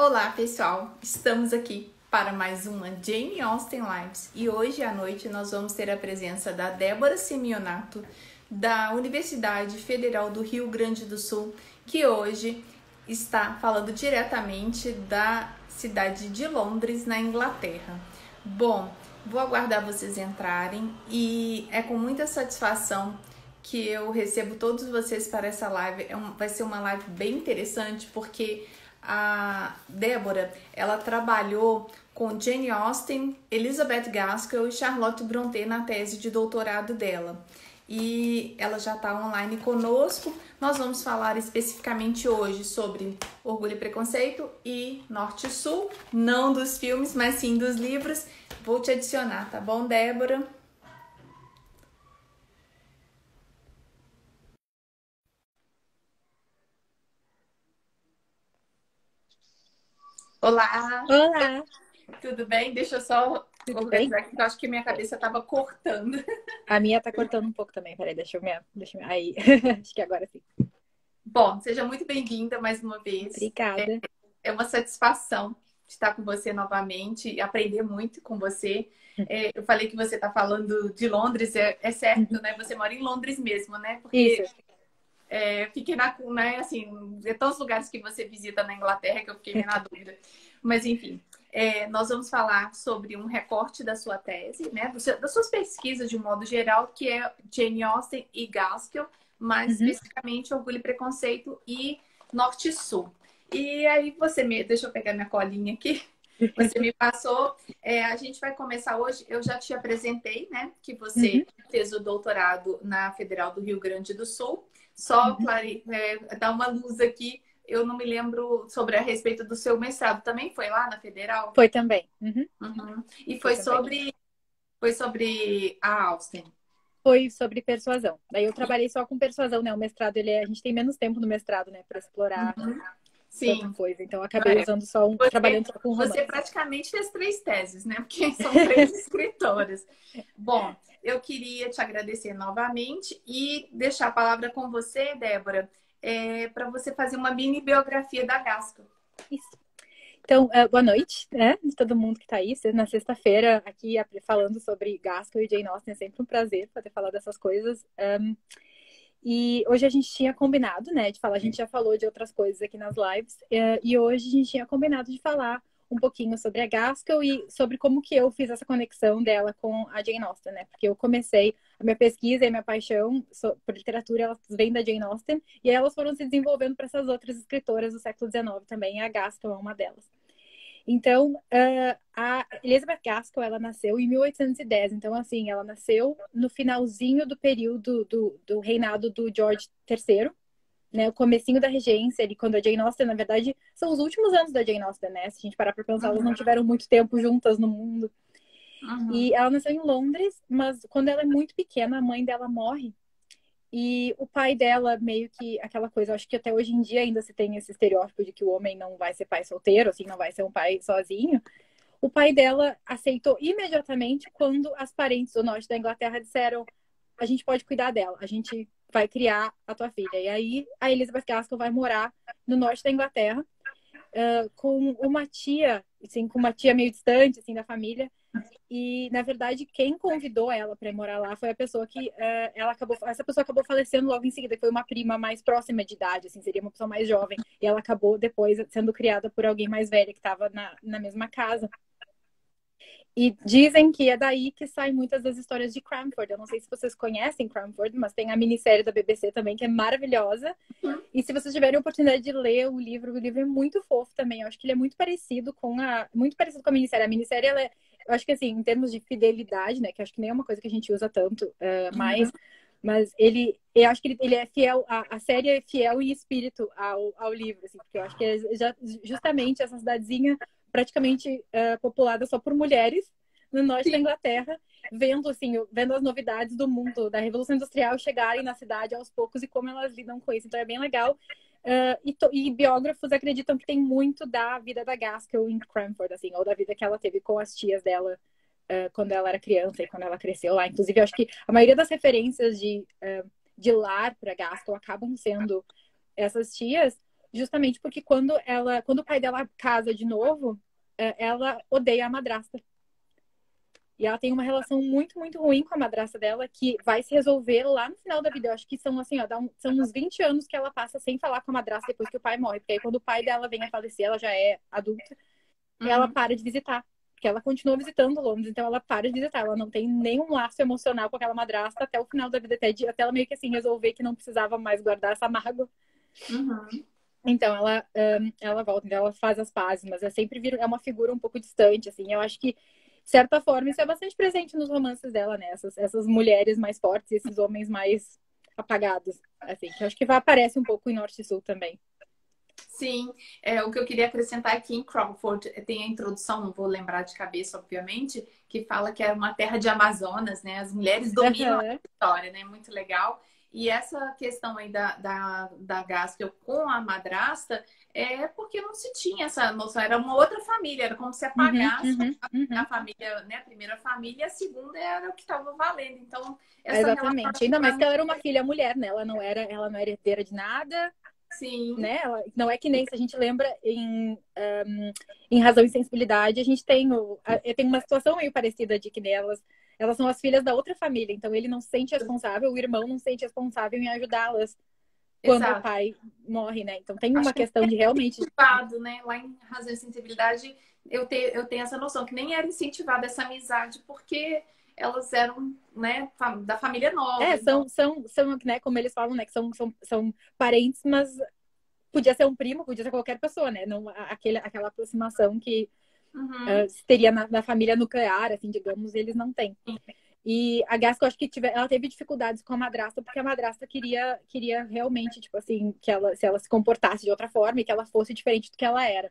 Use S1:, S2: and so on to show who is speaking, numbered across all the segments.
S1: Olá, pessoal! Estamos aqui para mais uma Jane Austen Lives e hoje à noite nós vamos ter a presença da Débora Simeonato, da Universidade Federal do Rio Grande do Sul, que hoje está falando diretamente da cidade de Londres, na Inglaterra. Bom, vou aguardar vocês entrarem e é com muita satisfação que eu recebo todos vocês para essa live. Vai ser uma live bem interessante porque a Débora, ela trabalhou com Jane Austen, Elizabeth Gaskell e Charlotte Brontë na tese de doutorado dela. E ela já está online conosco. Nós vamos falar especificamente hoje sobre Orgulho e Preconceito e Norte e Sul, não dos filmes, mas sim dos livros. Vou te adicionar, tá bom, Débora? Olá,
S2: Olá,
S1: tudo bem? Deixa eu só
S2: tudo bem?
S1: organizar aqui, que eu acho que minha cabeça estava cortando.
S2: A minha tá cortando um pouco também, peraí, deixa eu aí, acho que agora sim.
S1: Bom, seja muito bem-vinda mais uma vez.
S2: Obrigada.
S1: É uma satisfação estar com você novamente e aprender muito com você. Eu falei que você está falando de Londres, é certo, né? Você mora em Londres mesmo, né?
S2: Isso,
S1: Porque fiquei né, assim, é tantos lugares que você visita na Inglaterra que eu fiquei meio na dúvida. Mas, enfim, nós vamos falar sobre um recorte da sua tese, né? Das suas pesquisas de um modo geral, que é Jane Austen e Gaskell, mais especificamente Orgulho e Preconceito e Norte e Sul. E aí deixa eu pegar minha colinha aqui. Você me passou. A gente vai começar hoje. Eu já te apresentei, né? Que você fez o doutorado na Federal do Rio Grande do Sul. Só dar uma luz aqui. Eu não me lembro sobre a respeito do seu mestrado. Também foi lá na Federal?
S2: Foi também.
S1: Uhum. E
S2: Foi
S1: foi
S2: também.
S1: sobre a Austen.
S2: Foi sobre persuasão. Daí eu trabalhei só com persuasão, né? O mestrado, a gente tem menos tempo no mestrado, né, para explorar tanta
S1: Sim.
S2: coisa. Então eu acabei usando trabalhando só com
S1: Você
S2: romance.
S1: praticamente fez 3 teses, né? Porque são 3 escritoras. Bom, eu queria te agradecer novamente e deixar a palavra com você, Débora, para você fazer uma mini biografia da Gaskell.
S2: Isso. Então, boa noite, né, de todo mundo que tá aí. Na sexta-feira, aqui falando sobre Gaskell e Jane Austen, é sempre um prazer poder falar dessas coisas. E hoje a gente tinha combinado, né, de falar, a gente já falou de outras coisas aqui nas lives, e hoje a gente tinha combinado de falar um pouquinho sobre a Gaskell e sobre como que eu fiz essa conexão dela com a Jane Austen, né, porque eu comecei a minha pesquisa e a minha paixão por literatura, elas vêm da Jane Austen, e aí elas foram se desenvolvendo para essas outras escritoras do século XIX também, e a Gaskell é uma delas. Então, a Elizabeth Gaskell, ela nasceu em 1810. Então, assim, ela nasceu no finalzinho do período do reinado do George III, né? O comecinho da regência, ali, quando a Jane Austen, na verdade, são os últimos anos da Jane Austen, né? Se a gente parar pra pensar, elas não tiveram muito tempo juntas no mundo. E ela nasceu em Londres, mas quando ela é muito pequena, a mãe dela morre. E o pai dela, meio que aquela coisa, acho que até hoje em dia ainda se tem esse estereótipo de que o homem não vai ser pai solteiro, assim, não vai ser um pai sozinho. O pai dela aceitou imediatamente quando as parentes do norte da Inglaterra disseram: a gente pode cuidar dela, a gente vai criar a tua filha. E aí a Elizabeth Gaskell vai morar no norte da Inglaterra com uma tia, assim, com uma tia meio distante, assim, da família. E, na verdade, quem convidou ela para ir morar lá foi a pessoa que essa pessoa acabou falecendo logo em seguida, que foi uma prima mais próxima de idade, assim, seria uma pessoa mais jovem. E ela acabou depois sendo criada por alguém mais velha que estava na mesma casa. E dizem que é daí que saem muitas das histórias de Cranford. Eu não sei se vocês conhecem Cranford, mas tem a minissérie da BBC também, que é maravilhosa. E se vocês tiverem a oportunidade de ler o livro é muito fofo também. Eu acho que ele é muito parecido com a minissérie. A minissérie, eu acho que assim, em termos de fidelidade, né, que eu acho que nem é uma coisa que a gente usa tanto mas eu acho que ele é fiel, a série é fiel em espírito ao livro, assim, porque eu acho que é justamente essa cidadezinha praticamente populada só por mulheres no norte da Inglaterra, vendo as novidades do mundo, da Revolução Industrial chegarem na cidade aos poucos e como elas lidam com isso. Então é bem legal. E biógrafos acreditam que tem muito da vida da Gaskell em Cranford, assim, ou da vida que ela teve com as tias dela quando ela era criança e quando ela cresceu lá. Inclusive, eu acho que a maioria das referências de lar para Gaskell acabam sendo essas tias, justamente porque quando o pai dela casa de novo, ela odeia a madrasta. E ela tem uma relação muito, muito ruim com a madrasta dela, que vai se resolver lá no final da vida. Eu acho que são assim, ó, são uns 20 anos que ela passa sem falar com a madrasta depois que o pai morre. Porque aí quando o pai dela vem a falecer, ela já é adulta, ela
S1: Uhum.
S2: para de visitar. Porque ela continua visitando Londres, então ela para de visitar. Ela não tem nenhum laço emocional com aquela madrasta até o final da vida, até ela meio que assim resolver que não precisava mais guardar essa mágoa.
S1: Uhum.
S2: Então ela volta, então ela faz as pazes, mas é uma figura um pouco distante, assim. Eu acho que, de certa forma, isso é bastante presente nos romances dela, né? Essas mulheres mais fortes, esses homens mais apagados, assim, que eu acho que aparece um pouco em Norte e Sul também.
S1: Sim, o que eu queria acrescentar aqui em Crawford tem a introdução, não vou lembrar de cabeça, obviamente, que fala que é uma terra de Amazonas, né? As mulheres dominam a
S2: Uhum,
S1: história, né? Muito legal. E essa questão aí da Gaskell com a madrasta é porque não se tinha essa noção, era uma outra família, era como se
S2: uhum,
S1: apagasse
S2: uhum,
S1: a
S2: uhum.
S1: família, né? A primeira família, e a segunda era o que estava valendo. Então, essa relação,
S2: Exatamente.
S1: acho que
S2: Ainda
S1: para
S2: mais que
S1: mim,
S2: ela era uma filha mulher, né? Ela não era herdeira de nada,
S1: sim,
S2: né? Não é que nem se a gente lembra em Razão e Sensibilidade, a gente tem uma situação meio parecida de que elas são as filhas da outra família, então ele não se sente responsável, o irmão não se sente responsável em ajudá-las quando o
S1: exato.
S2: pai morre, né? Então tem
S1: Acho
S2: uma
S1: que
S2: questão de realmente.
S1: incentivado, né? Lá em Razão e Sensibilidade, eu tenho essa noção que nem era incentivada essa amizade, porque elas eram, né, da família nova. Então,
S2: São, né, como eles falam, né, que são parentes, mas podia ser um primo, podia ser qualquer pessoa, né? Não, aquela aproximação que
S1: uhum,
S2: teria na família nuclear, assim, digamos, eles não têm. E a Gasco, acho que ela teve dificuldades com a madrasta, porque a madrasta queria realmente, tipo assim, se ela se comportasse de outra forma e que ela fosse diferente do que ela era.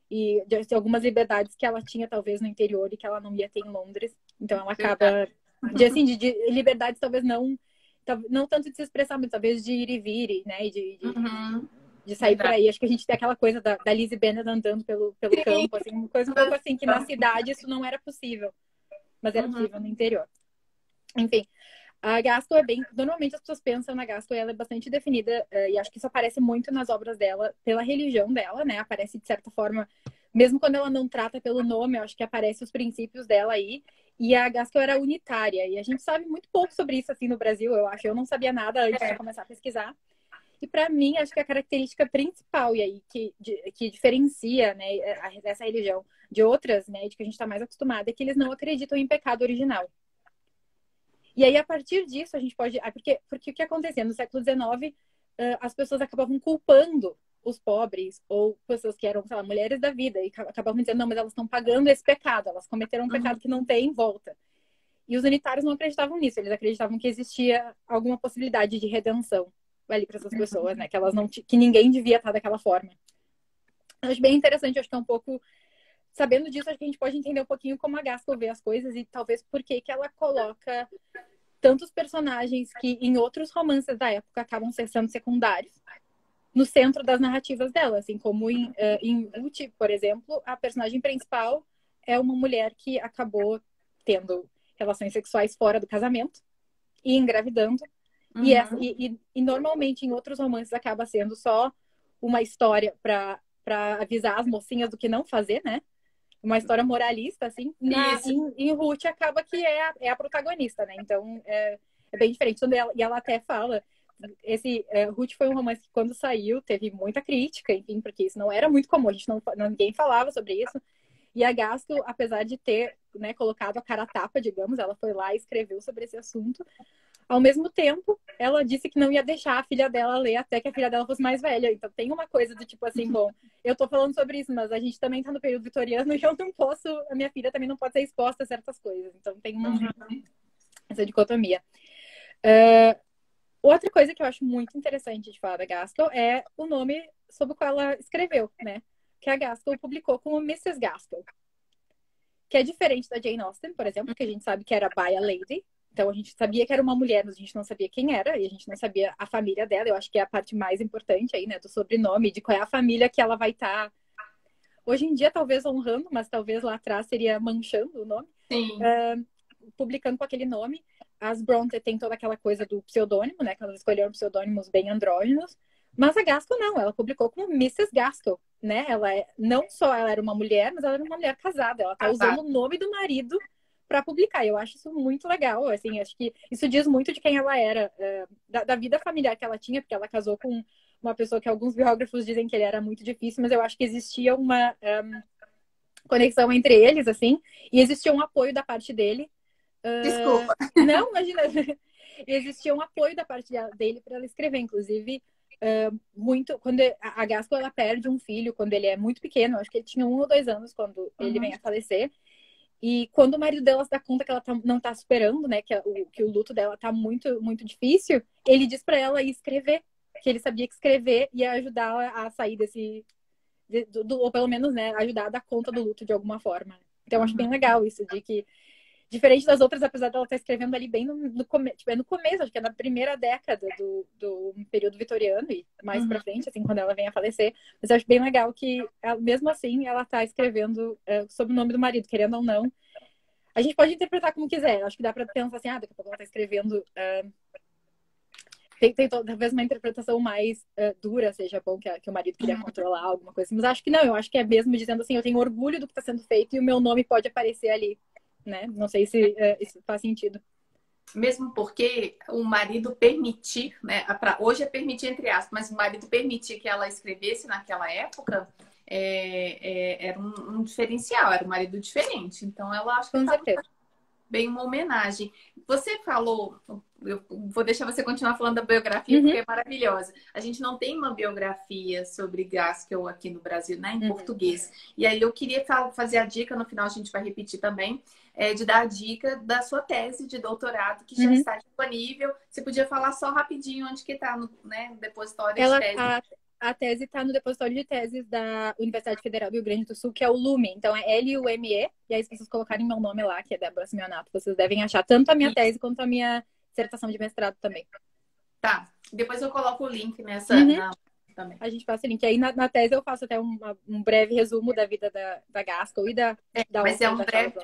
S2: E de algumas liberdades que ela tinha, talvez, no interior e que ela não ia ter em Londres. Então ela
S1: verdade.
S2: acaba, assim, de liberdades talvez não tanto de se expressar, mas talvez de ir e vir, né? E
S1: Uhum,
S2: de sair por
S1: verdade.
S2: aí. Acho que a gente tem aquela coisa da Lizzie Bennet andando pelo
S1: Sim.
S2: campo, assim, uma coisa um pouco assim, que na cidade isso não era possível, mas era
S1: Uhum,
S2: possível no interior. Enfim, a Gaskell é bem. Normalmente as pessoas pensam na Gaskell, ela é bastante definida, e acho que isso aparece muito nas obras dela, pela religião dela, né? Aparece de certa forma, mesmo quando ela não trata pelo nome, eu acho que aparece os princípios dela aí. E a Gaskell era unitária, e a gente sabe muito pouco sobre isso assim no Brasil, eu acho. Eu não sabia nada antes de
S1: é.
S2: começar a pesquisar. E para mim, acho que a característica principal e aí que diferencia, né, essa religião de outras, né, de que a gente está mais acostumado, é que eles não acreditam em pecado original. E aí, a partir disso, a gente pode. Porque o que acontecia? No século XIX, as pessoas acabavam culpando os pobres ou pessoas que eram, sei lá, mulheres da vida e acabavam dizendo, não, mas elas estão pagando esse pecado, elas cometeram um
S1: Uhum,
S2: pecado que não tem volta. E os unitários não acreditavam nisso, eles acreditavam que existia alguma possibilidade de redenção ali para essas pessoas, né? Que elas não que ninguém devia estar daquela forma. Eu acho bem interessante, acho que é um pouco sabendo disso, acho que a gente pode entender um pouquinho como a Gaskell vê as coisas e talvez por que ela coloca tantos personagens que em outros romances da época acabam sendo secundários no centro das narrativas dela, assim como em Ruth, por exemplo, a personagem principal é uma mulher que acabou tendo relações sexuais fora do casamento e engravidando
S1: uhum,
S2: e normalmente em outros romances acaba sendo só uma história para avisar as mocinhas do que não fazer, né? Uma história moralista, assim.
S1: isso.
S2: Em Ruth acaba que é a protagonista, né? Então é bem diferente. E ela até fala. Ruth foi um romance que, quando saiu, teve muita crítica, enfim, porque isso não era muito comum, ninguém falava sobre isso. E a Gaskell, apesar de ter, né, colocado a cara a tapa, digamos, ela foi lá e escreveu sobre esse assunto. Ao mesmo tempo, ela disse que não ia deixar a filha dela ler até que a filha dela fosse mais velha. Então tem uma coisa do tipo assim, bom, eu tô falando sobre isso, mas a gente também tá no período vitoriano e eu não posso, a minha filha também não pode ser exposta a certas coisas. Então tem
S1: Uhum,
S2: essa dicotomia. Outra coisa que eu acho muito interessante de falar da Gaskell é o nome sob o qual ela escreveu, né? Que a Gaskell publicou como Mrs. Gaskell, que é diferente da Jane Austen, por exemplo, que a gente sabe que era by a lady. Então a gente sabia que era uma mulher, mas a gente não sabia quem era, e a gente não sabia a família dela. Eu acho que é a parte mais importante aí, né, do sobrenome, de qual é a família que ela vai estar. Hoje em dia, talvez honrando, mas talvez lá atrás seria manchando o nome,
S1: sim.
S2: publicando com aquele nome. As Bronte tem toda aquela coisa do pseudônimo, né, que elas escolheram pseudônimos bem andrógenos. Mas a Gaskell não, ela publicou como Mrs. Gaskell, né? Não só ela era uma mulher, mas ela era uma mulher casada. Ela tá usando o nome do marido para publicar. Eu acho isso muito legal, assim, acho que isso diz muito de quem ela era, da vida familiar que ela tinha, porque ela casou com uma pessoa que alguns biógrafos dizem que ele era muito difícil, mas eu acho que existia uma conexão entre eles, assim, e existia um apoio da parte dele.
S1: Desculpa.
S2: Não, imagina. Existia um apoio da parte dele para ela escrever, inclusive muito quando a Gaskell ela perde um filho quando ele é muito pequeno, acho que ele tinha 1 ou 2 anos quando ele vem a falecer. E quando o marido dela se dá conta que ela não tá superando, né, que o luto dela tá muito muito difícil, ele diz para ela ir escrever, que ele sabia que escrever ia ajudar a sair ou pelo menos, né, ajudar a dar conta do luto de alguma forma. Então eu acho bem legal isso de que diferente das outras, apesar dela estar escrevendo ali bem no começo, tipo, no começo, acho que é na primeira década do período vitoriano e mais pra frente, assim, quando ela vem a falecer. Mas eu acho bem legal que, mesmo assim, ela tá escrevendo sob o nome do marido, querendo ou não. A gente pode interpretar como quiser. Acho que dá pra pensar assim, daqui a pouco ela tá escrevendo... Tem talvez uma interpretação mais dura, seja bom que o marido queria controlar alguma coisa assim. Mas acho que não, eu acho que é mesmo dizendo assim, eu tenho orgulho do que está sendo feito e o meu nome pode aparecer ali. Né? Não sei se isso faz sentido.
S1: Mesmo porque o marido permitir, né? Hoje é permitir entre aspas, mas o marido permitir que ela escrevesse naquela época era um diferencial, era um marido diferente. Então ela acho que
S2: Com certeza.
S1: bem uma homenagem. Você falou, eu vou deixar você continuar falando da biografia, porque é maravilhosa. A gente não tem uma biografia sobre Gaskell aqui no Brasil, né, em português. E aí eu queria fazer a dica, no final a gente vai repetir também, de dar a dica da sua tese de doutorado, que já está disponível. Você podia falar só rapidinho onde que está, no depositório de tese.
S2: A tese está no depositório de teses da Universidade Federal do Rio Grande do Sul, que é o LUME. Então, é LUME. E aí, se vocês colocarem meu nome lá, que é Débora Simeonato, vocês devem achar tanto a minha tese quanto a minha dissertação de mestrado também.
S1: Tá. Depois eu coloco o link nessa... também.
S2: A gente passa o link. Aí, na tese, eu faço até um breve resumo da vida da Gaskell e da
S1: mas é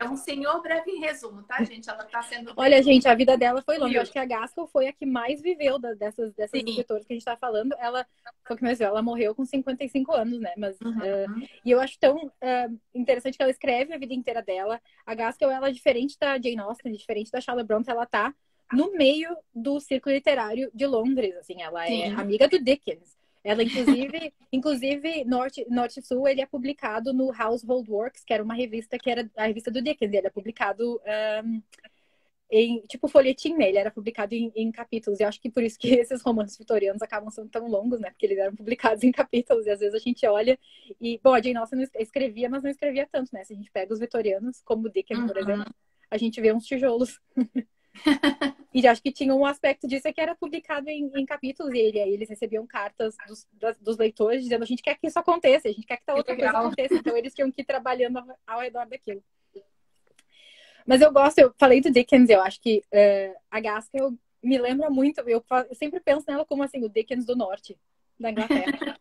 S1: um senhor breve resumo, tá, gente? Ela tá sendo...
S2: Olha, gente, a vida dela foi longa. Eu acho que a Gaskell foi a que mais viveu dessas escritoras que a gente tá falando. Ela foi que ela morreu com 55 anos, né? Mas, e eu acho tão interessante que ela escreve a vida inteira dela. A Gaskell, ela é diferente da Jane Austen, diferente da Charlotte Brontë, ela tá no meio do círculo literário de Londres, assim. Ela é amiga do Dickens. Ela, inclusive Norte e Sul, ele é publicado no Household Works, que era uma revista que era a revista do Dickens. Ele é publicado em, tipo, folhetim, né? Ele era publicado em capítulos. E eu acho que por isso que esses romances vitorianos acabam sendo tão longos, né? Porque eles eram publicados em capítulos. E às vezes a gente olha e... Bom, a Jane Austen escrevia, mas não escrevia tanto, né? Se a gente pega os vitorianos, como o Dickens, por exemplo, a gente vê uns tijolos. E acho que tinha um aspecto disso que era publicado em capítulos, e aí eles recebiam cartas dos leitores dizendo: a gente quer que isso aconteça, a gente quer que tal outra coisa aconteça. Então eles tinham que ir trabalhando ao redor daquilo. Mas eu falei do Dickens, eu acho que a Gaskell me lembra muito, eu sempre penso nela como assim, o Dickens do norte da Inglaterra.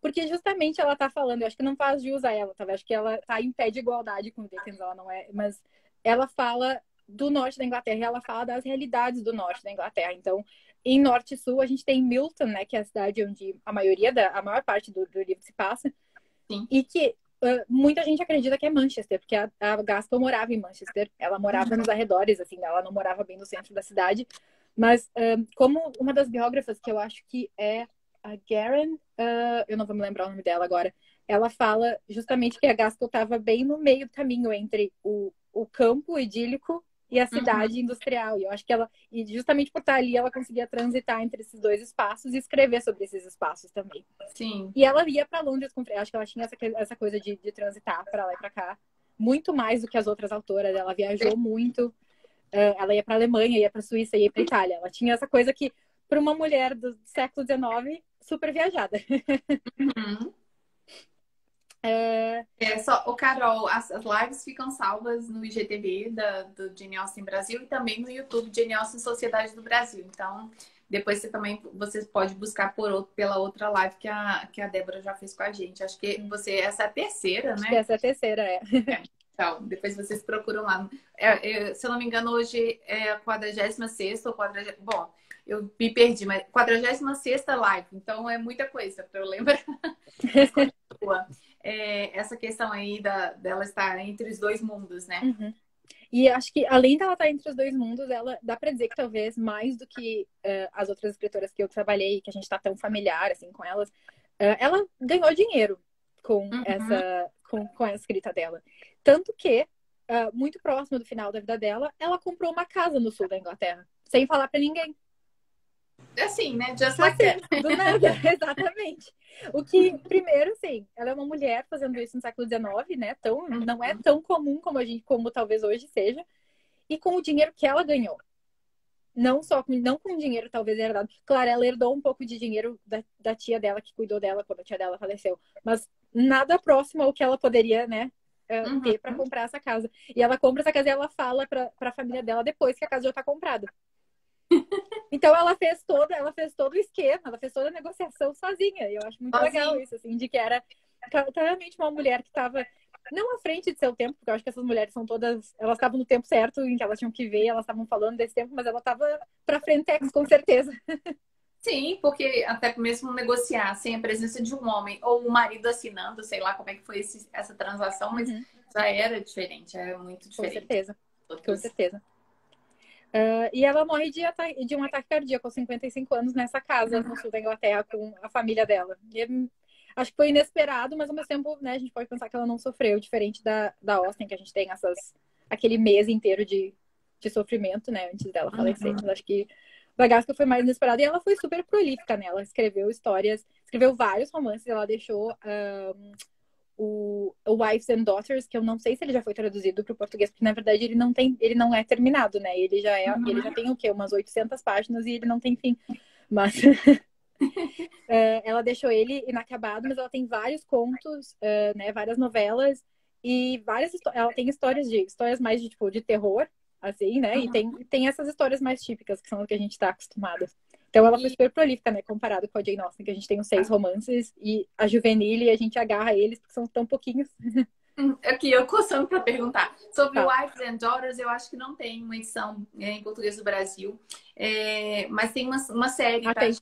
S2: Porque justamente ela tá falando, eu acho que não faz jus a ela, tá? Eu acho que ela tá em pé de igualdade com o Dickens, ela não é, mas ela fala do norte da Inglaterra e ela fala das realidades do norte da Inglaterra. Então, em Norte e Sul, a gente tem Milton, né, que é a cidade onde a maior parte do livro se passa.
S1: Sim.
S2: E que muita gente acredita que é Manchester, porque a Gaskell morava em Manchester, ela morava nos arredores, assim, ela não morava bem no centro da cidade. Mas, como uma das biógrafas, que eu acho que é a Guerin, eu não vou me lembrar o nome dela agora, ela fala justamente que a Gaskell estava bem no meio do caminho entre o campo idílico e a cidade industrial. E eu acho que e justamente por estar ali, ela conseguia transitar entre esses dois espaços e escrever sobre esses espaços também.
S1: Sim.
S2: E ela ia para Londres, acho que ela tinha essa coisa de transitar para lá e para cá, muito mais do que as outras autoras. Ela viajou muito, ela ia para Alemanha, ia para Suíça, ia para Itália. Ela tinha essa coisa que, para uma mulher do século XIX, super viajada.
S1: Carol, as lives ficam salvas no IGTV do Jane Austen Brasil e também no YouTube Jane Austen Sociedade do Brasil. Então, depois você pode buscar pela outra live que a Débora já fez com a gente. Acho que essa é a terceira, né?
S2: Essa é a terceira,
S1: Então, depois vocês procuram lá. Se eu não me engano, hoje é a 46ª ou 40... Bom, eu me perdi, mas 46ª live. Então, é muita coisa para eu lembrar. Mas continua. Essa questão aí dela estar entre os dois mundos, né?
S2: Uhum. E acho que, além dela estar entre os dois mundos, ela dá pra dizer que talvez mais do que as outras escritoras que eu trabalhei, que a gente tá tão familiar, assim, com elas, ela ganhou dinheiro com
S1: Uhum.
S2: com a escrita dela. Tanto que, muito próximo do final da vida dela, ela comprou uma casa no sul da Inglaterra, sem falar pra ninguém.
S1: Assim, né? Just like
S2: Assim,
S1: that.
S2: do nada, exatamente. O que, primeiro, assim, ela é uma mulher fazendo isso no século XIX, né? Não é tão comum como talvez hoje seja. E com o dinheiro que ela ganhou. Não com dinheiro talvez herdado. Claro, ela herdou um pouco de dinheiro da tia dela, que cuidou dela quando a tia dela faleceu. Mas nada próximo ao que ela poderia, né, ter para comprar essa casa. E ela compra essa casa e ela fala para a família dela depois que a casa já está comprada. Então ela fez todo o esquema, ela fez toda a negociação sozinha. E eu acho muito legal isso, assim, de que era claramente uma mulher que estava não à frente de seu tempo, porque eu acho que essas mulheres são todas, elas estavam no tempo certo em que elas tinham que ver, elas estavam falando desse tempo, mas ela estava para frentex, com certeza.
S1: Sim, porque até mesmo negociar sem a presença de um homem ou um marido assinando, sei lá como é que foi essa transação, mas já era diferente, era muito
S2: Com
S1: diferente.
S2: certeza, com certeza. E ela morre de um ataque cardíaco aos 55 anos nessa casa no sul da Inglaterra com a família dela. E acho que foi inesperado, mas ao mesmo tempo, né, a gente pode pensar que ela não sofreu, diferente da Austen, que a gente tem aquele mês inteiro de sofrimento, né, antes dela falecer. Mas acho que da Gaskell foi mais inesperado e ela foi super prolífica, né? Ela escreveu vários romances, ela deixou o Wives and Daughters, que eu não sei se ele já foi traduzido para o português, porque na verdade ele não é terminado, né? Ele já tem o quê? Umas 800 páginas e ele não tem fim. Mas ela deixou ele inacabado, mas ela tem vários contos, né? Várias novelas e ela tem histórias mais de terror, assim, né? E tem essas histórias mais típicas, que são as que a gente está acostumado. Então ela foi super prolífica, né? Comparado com a Jane Austen, que a gente tem os 6 romances e a Juvenile, a gente agarra eles porque são tão pouquinhos.
S1: Aqui eu coçando para perguntar. Sobre
S2: Tá.
S1: Wives and Daughters, eu acho que não tem uma edição em português do Brasil. Mas tem uma série, tá?
S2: Tem.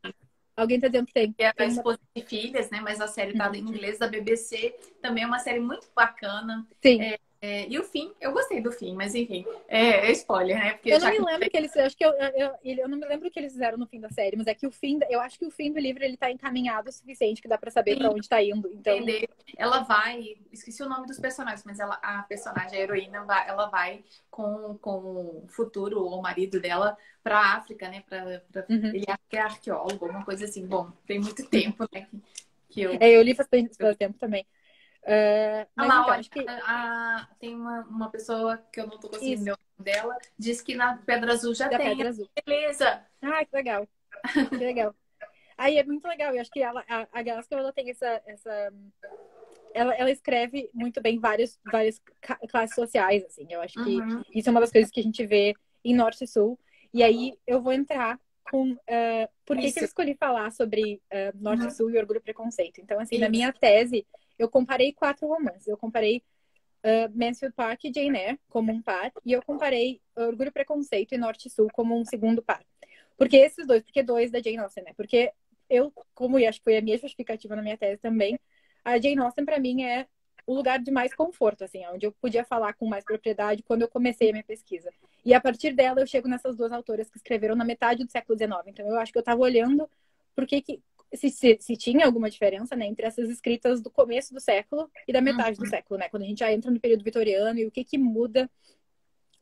S2: Alguém tá dizendo que tem.
S1: Que é da
S2: Tem
S1: Esposa e Filhas, né? Mas a série tá em inglês da BBC. Também é uma série muito bacana.
S2: Sim.
S1: E o fim, eu gostei do fim, mas enfim, é spoiler, né? Porque
S2: Eu não me lembro que eles. Acho que eu não me lembro o que eles fizeram no fim da série, mas é que eu acho que o fim do livro ele tá encaminhado o suficiente que dá pra saber pra onde tá indo. Então,
S1: ela vai, esqueci o nome dos personagens, mas a personagem, a heroína, ela vai com o futuro ou marido dela pra África, né? Ele é arqueólogo, alguma coisa assim. Bom, tem muito tempo, né?
S2: Eu li faz tempo também. Mas
S1: lá,
S2: então,
S1: olha,
S2: acho que
S1: tem uma pessoa que eu não tô conseguindo ver o nome dela, diz que na Pedra Azul já tem.
S2: Pedra Azul.
S1: Beleza!
S2: Ah, que legal. Que legal. Aí é muito legal. Eu acho que a Gaskell, ela tem ela escreve muito bem várias classes sociais, assim. Eu acho que isso é uma das coisas que a gente vê em Norte e Sul. E aí eu vou entrar com por que eu escolhi falar sobre Norte e Sul e Orgulho e Preconceito. Então, assim, na minha tese, eu comparei 4 romances. Eu comparei Mansfield Park e Jane Eyre como um par, e eu comparei Orgulho e Preconceito e Norte e Sul como um segundo par. Porque dois da Jane Austen, né? Porque como eu acho que foi a minha justificativa na minha tese também, a Jane Austen para mim é o lugar de mais conforto, assim, onde eu podia falar com mais propriedade quando eu comecei a minha pesquisa. E a partir dela eu chego nessas 2 autoras que escreveram na metade do século XIX. Então eu acho que eu estava olhando se tinha alguma diferença, né, entre essas escritas do começo do século e da metade do século, né? Quando a gente já entra no período vitoriano e o que muda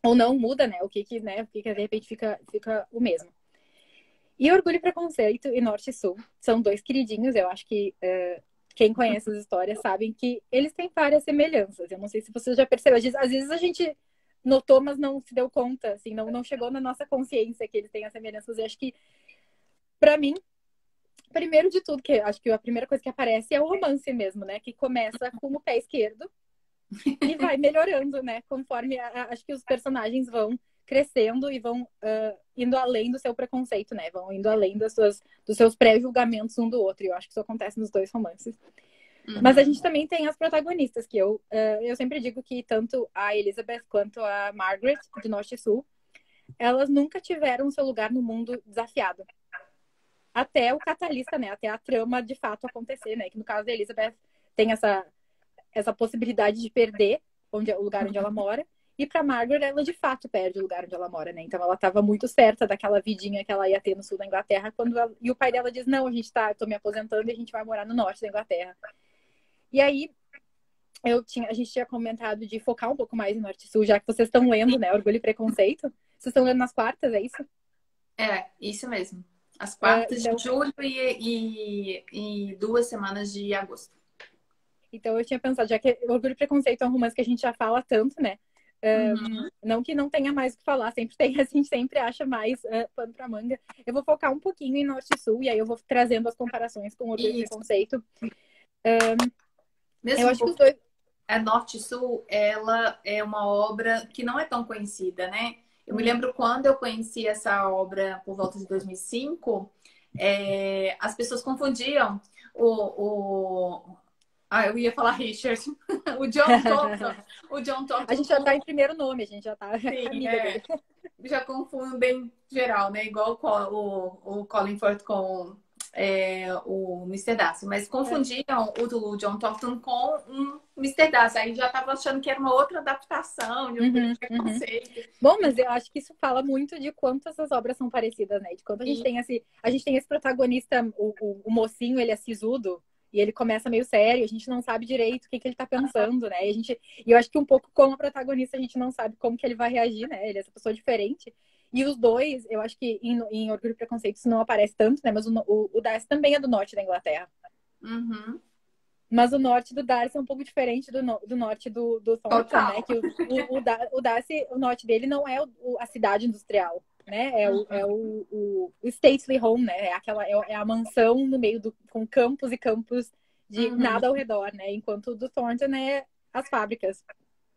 S2: ou não muda, né? O que de repente fica o mesmo. E Orgulho e Preconceito e Norte e Sul são 2 queridinhos. Eu acho que quem conhece as histórias sabem que eles têm várias semelhanças. Eu não sei se você já percebeu. Às vezes a gente notou, mas não se deu conta, assim, não chegou na nossa consciência que eles têm as semelhanças. Eu acho que, para mim, primeiro de tudo, que acho que a primeira coisa que aparece é o romance mesmo, né? Que começa com o pé esquerdo e vai melhorando, né? Conforme acho que os personagens vão crescendo e vão indo além do seu preconceito, né? Vão indo além dos seus pré-julgamentos um do outro. E eu acho que isso acontece nos 2 romances. Mas a gente também tem as protagonistas, que eu sempre digo que tanto a Elizabeth quanto a Margaret, de Norte e Sul, elas nunca tiveram seu lugar no mundo desafiado. Até o catalista, né? Até a trama de fato acontecer, né? Que no caso da Elizabeth tem essa possibilidade de perder o lugar onde ela mora. E para Margaret, ela de fato perde o lugar onde ela mora, né? Então ela estava muito certa daquela vidinha que ela ia ter no sul da Inglaterra. E o pai dela diz: não, eu tô me aposentando e a gente vai morar no norte da Inglaterra. E aí a gente tinha comentado de focar um pouco mais em norte e sul, já que vocês estão lendo, né? Orgulho e Preconceito. Vocês estão lendo nas quartas, é isso?
S1: Isso mesmo. As quartas
S2: Então,
S1: de julho e 2 semanas de agosto.
S2: Então eu tinha pensado, já que Orgulho e Preconceito é um romance que a gente já fala tanto, né? Não que não tenha mais o que falar, sempre tem, a gente sempre acha mais pano pra manga. Eu vou focar um pouquinho em Norte e Sul, e aí eu vou trazendo as comparações com Orgulho e Preconceito.
S1: Mesmo
S2: eu acho que os
S1: porque
S2: dois.
S1: a Norte e Sul, ela é uma obra que não é tão conhecida, né? Eu me lembro quando eu conheci essa obra por volta de 2005, as pessoas confundiam eu ia falar Richard, o John Thornton. O John Thornton
S2: A gente já tá em primeiro nome, a gente já tá amiga dele.
S1: Já confundem geral, né? Igual o Colin Firth com o Mr. Darcy. Mas confundiam o do John Thornton com um Mr. Darcy. Aí já tava achando que era uma outra adaptação de um preconceito.
S2: Bom, mas eu acho que isso fala muito de quanto essas obras são parecidas, né? De quanto a gente tem esse protagonista, o mocinho, ele é sisudo. E ele começa meio sério, a gente não sabe direito o que ele tá pensando, né? E eu acho que um pouco como protagonista, a gente não sabe como que ele vai reagir, né? Ele é essa pessoa diferente. E os dois, eu acho que em Orgulho e Preconceito isso não aparece tanto, né? Mas o Darcy também é do norte da Inglaterra. Mas o norte do Darcy é um pouco diferente do norte do Thornton, né? Que o Darcy, o norte dele não é a cidade industrial, né? É o stately home, né? É a mansão no meio com campos e campos de nada ao redor, né? Enquanto o do Thornton é as fábricas.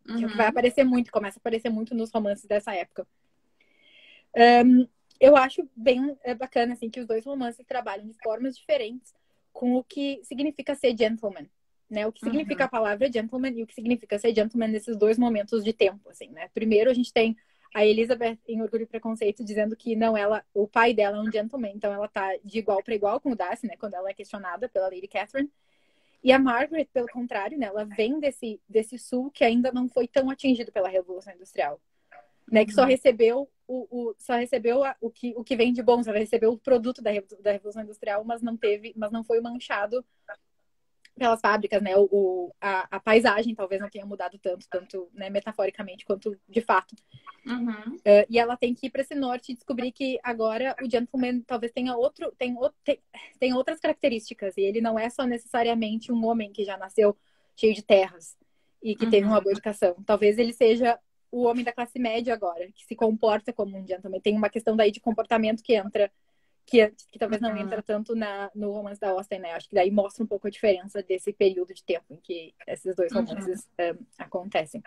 S2: Que vai aparecer muito, começa a aparecer muito nos romances dessa época. Eu acho bem bacana, assim, que os dois romances trabalham de formas diferentes com o que significa ser gentleman, né? O que significa a palavra gentleman e o que significa ser gentleman nesses dois momentos de tempo, assim, né? Primeiro a gente tem a Elizabeth em Orgulho e Preconceito dizendo que não, o pai dela é um gentleman, então ela tá de igual para igual com o Darcy, né? Quando ela é questionada pela Lady Catherine. E a Margaret, pelo contrário, né? Ela vem desse sul que ainda não foi tão atingido pela Revolução Industrial, né? Que só recebeu o que vem de bom, só recebeu o produto da Revolução Industrial, mas não foi manchado pelas fábricas, né? A paisagem talvez não tenha mudado tanto, né, metaforicamente quanto de fato. E ela tem que ir para esse norte e descobrir que agora o gentleman talvez tenha tem outras características, e ele não é só necessariamente um homem que já nasceu cheio de terras e que teve uma boa educação. Talvez ele seja o homem da classe média agora, que se comporta como um gentleman. Tem uma questão daí de comportamento que entra, que talvez não entra tanto no romance da Austen, né? Acho que daí mostra um pouco a diferença desse período de tempo em que esses dois romances acontecem.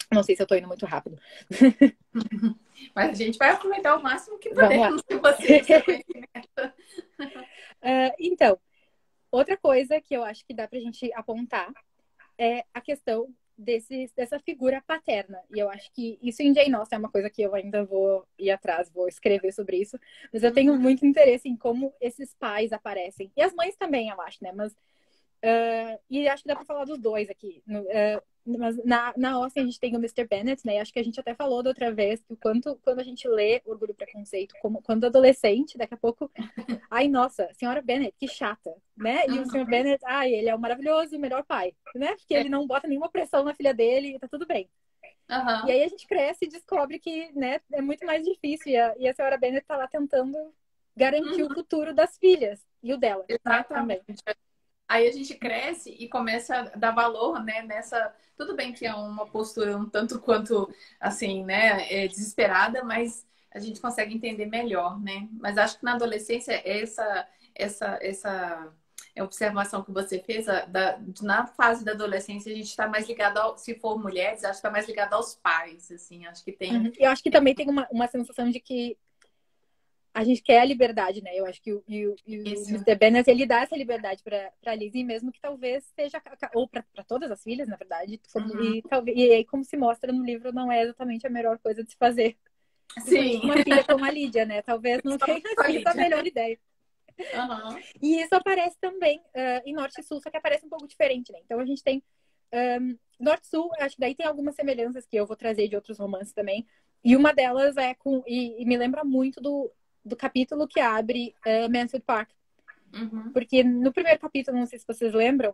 S2: Não sei se eu tô indo muito rápido.
S1: Mas a gente vai aproveitar o máximo que podemos com vocês.
S2: Então, outra coisa que eu acho que dá pra gente apontar é a questão dessa figura paterna. E eu acho que isso em Jane Austen é uma coisa que eu ainda vou ir atrás, vou escrever sobre isso. Mas eu tenho muito interesse em como esses pais aparecem. E as mães também, eu acho, né? Mas e acho que dá pra falar dos dois aqui. Mas na Austen a gente tem o Mr. Bennet, né? Acho que a gente até falou da outra vez que quando a gente lê Orgulho e Preconceito, quando adolescente, daqui a pouco, ai, nossa, senhora Bennet, que chata, né? E o Sr. Bennet, ele é o maravilhoso, o melhor pai, né? Porque ele não bota nenhuma pressão na filha dele e tá tudo bem. E aí a gente cresce e descobre que, né, é muito mais difícil. E a senhora Bennet tá lá tentando garantir o futuro das filhas e o dela.
S1: Exatamente.
S2: Né, também.
S1: Aí a gente cresce e começa a dar valor, né, nessa... Tudo bem que é uma postura um tanto quanto, assim, né, desesperada, mas a gente consegue entender melhor, né? Mas acho que na adolescência, essa observação que você fez, na fase da adolescência, a gente está mais ligado, se for mulheres, acho que está mais ligado aos pais, assim, acho que tem...
S2: Eu acho que também tem uma sensação de que a gente quer a liberdade, né? Eu acho que o
S1: Isso.
S2: Mr. Bennet, ele dá essa liberdade pra Lizzie, mesmo que talvez seja, ou pra todas as filhas, na verdade,
S1: Uhum.
S2: e aí, como se mostra no livro, não é exatamente a melhor coisa de se fazer. Principalmente com
S1: Sim,
S2: uma filha como a Lídia, né? Talvez não tenha sido a
S1: Lídia.
S2: melhor ideia.
S1: Aham.
S2: E isso aparece também em Norte e Sul, só que aparece um pouco diferente, né? Então a gente tem Norte e Sul, acho que daí tem algumas semelhanças que eu vou trazer de outros romances também. E uma delas é com. E me lembra muito do capítulo que abre Mansfield Park.
S1: Uhum.
S2: Porque no primeiro capítulo, não sei se vocês lembram,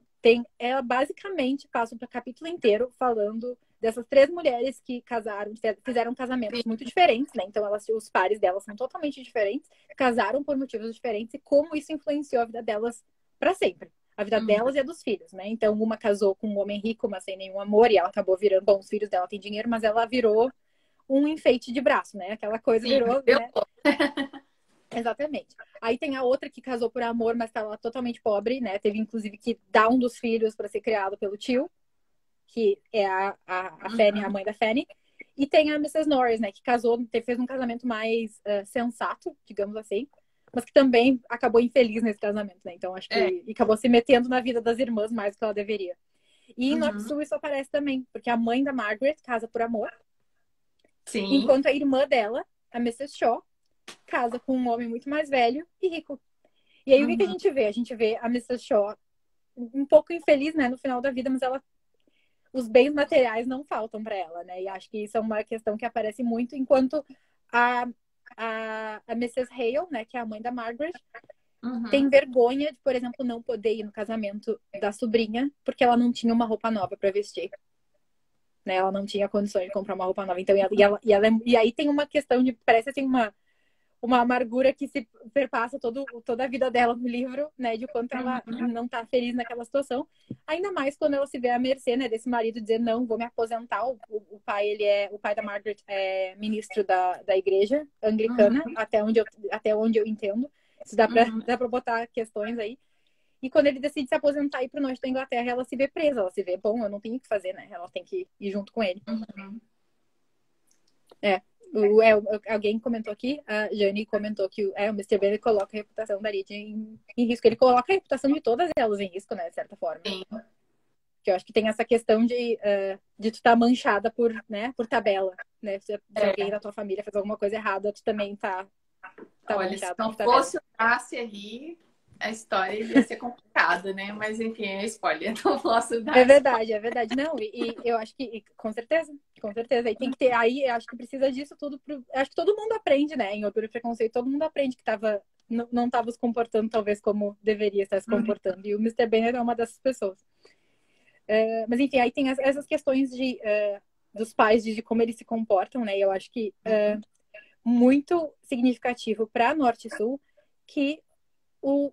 S2: ela basicamente passa o capítulo inteiro falando dessas três mulheres que casaram, fizeram casamentos muito diferentes, né? Então os pares delas são totalmente diferentes, casaram por motivos diferentes e como isso influenciou a vida delas para sempre. A vida
S1: Uhum.
S2: delas e a dos filhos, né? Então uma casou com um homem rico, mas sem nenhum amor, e ela acabou virando, bom, os filhos dela têm dinheiro, mas ela virou um enfeite de braço, né? Aquela coisa
S1: Sim,
S2: virou,
S1: eu
S2: né? Exatamente. Aí tem a outra que casou por amor, mas estava totalmente pobre, né? Teve inclusive que dar um dos filhos para ser criado pelo tio, que é a Fanny, a
S1: Uhum.
S2: mãe da Fanny. E tem a Mrs. Norris, né? Que casou, fez um casamento mais sensato, digamos assim, mas que também acabou infeliz nesse casamento, né? Então acho
S1: É.
S2: que acabou se metendo na vida das irmãs mais do que ela deveria. E em Norte
S1: Uhum.
S2: Sul isso aparece também, porque a mãe da Margaret casa por amor,
S1: Sim.
S2: enquanto a irmã dela, a Mrs. Shaw, casa com um homem muito mais velho e rico. E aí o que que a
S1: Uhum.
S2: gente vê? A gente vê a Mrs. Shaw um pouco infeliz, né, no final da vida, mas os bens materiais não faltam para ela, né? E acho que isso é uma questão que aparece muito, enquanto a, a Mrs. Hale, né, que é a mãe da Margaret, tem
S1: Uhum.
S2: vergonha de, por exemplo, não poder ir no casamento da sobrinha, porque ela não tinha uma roupa nova para vestir. Né? Ela não tinha condições de comprar uma roupa nova. Então, e aí tem uma questão de, parece assim, uma amargura que se perpassa toda a vida dela no livro, né? De quanto ela
S1: Uhum.
S2: não tá feliz naquela situação. Ainda mais quando ela se vê à mercê, né? Desse marido dizer, não, vou me aposentar. O pai, o pai da Margaret é ministro da igreja anglicana,
S1: Uhum.
S2: até onde eu entendo. Isso
S1: Uhum.
S2: dá pra botar questões aí. E quando ele decide se aposentar e ir pro norte da Inglaterra, ela se vê presa. Ela se vê, bom, eu não tenho o que fazer, né? Ela tem que ir junto com ele.
S1: Uhum.
S2: É. Alguém comentou aqui, a Jane comentou que o Mr. B ele coloca a reputação da Lydia em risco. Ele coloca a reputação de todas elas em risco, né, de certa forma.
S1: Sim.
S2: Que eu acho que tem essa questão de tu estar manchada por tabela, né? Se alguém
S1: É.
S2: da tua família fez alguma coisa errada, tu também tá
S1: Olha, se
S2: manchado
S1: não
S2: por tabela.
S1: fosse o Darcy ali, a história ia ser complicada, né? Mas enfim, é spoiler. Não posso
S2: É
S1: dar spoiler.
S2: verdade, é verdade. Não, e eu acho que, com certeza, com certeza. Aí tem que ter, aí eu acho que precisa disso tudo. Acho que todo mundo aprende, né? Em Orgulho e Preconceito, todo mundo aprende que não estava se comportando talvez como deveria estar se
S1: Uhum.
S2: comportando. E o Mr. Bennet é uma dessas pessoas. Mas enfim, aí tem essas questões dos pais, de como eles se comportam, né? E eu acho que muito significativo para Norte e Sul que o,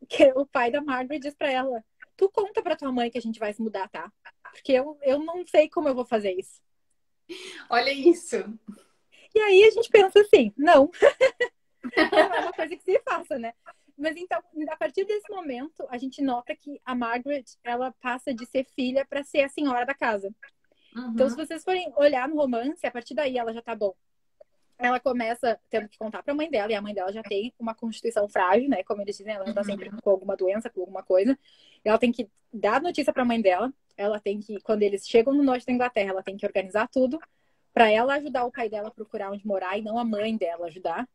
S2: que o pai da Margaret diz para ela: tu conta para tua mãe que a gente vai se mudar, tá? Porque eu não sei como eu vou fazer isso.
S1: Olha isso.
S2: E aí a gente pensa assim, não, não é uma coisa que se faça, né? Mas então, a partir desse momento, a gente nota que a Margaret, ela passa de ser filha para ser a senhora da casa. Então, se
S1: Uhum.
S2: vocês forem olhar no romance, a partir daí ela já tá bom. Ela começa tendo que contar para a mãe dela, e a mãe dela já tem uma constituição frágil, né? Como eles dizem, ela já tá sempre
S1: Uhum.
S2: com alguma doença, com alguma coisa. Ela tem que dar notícia para a mãe dela. Ela tem que, quando eles chegam no norte da Inglaterra, ela tem que organizar tudo para ela ajudar o pai dela a procurar onde morar e não a mãe dela ajudar.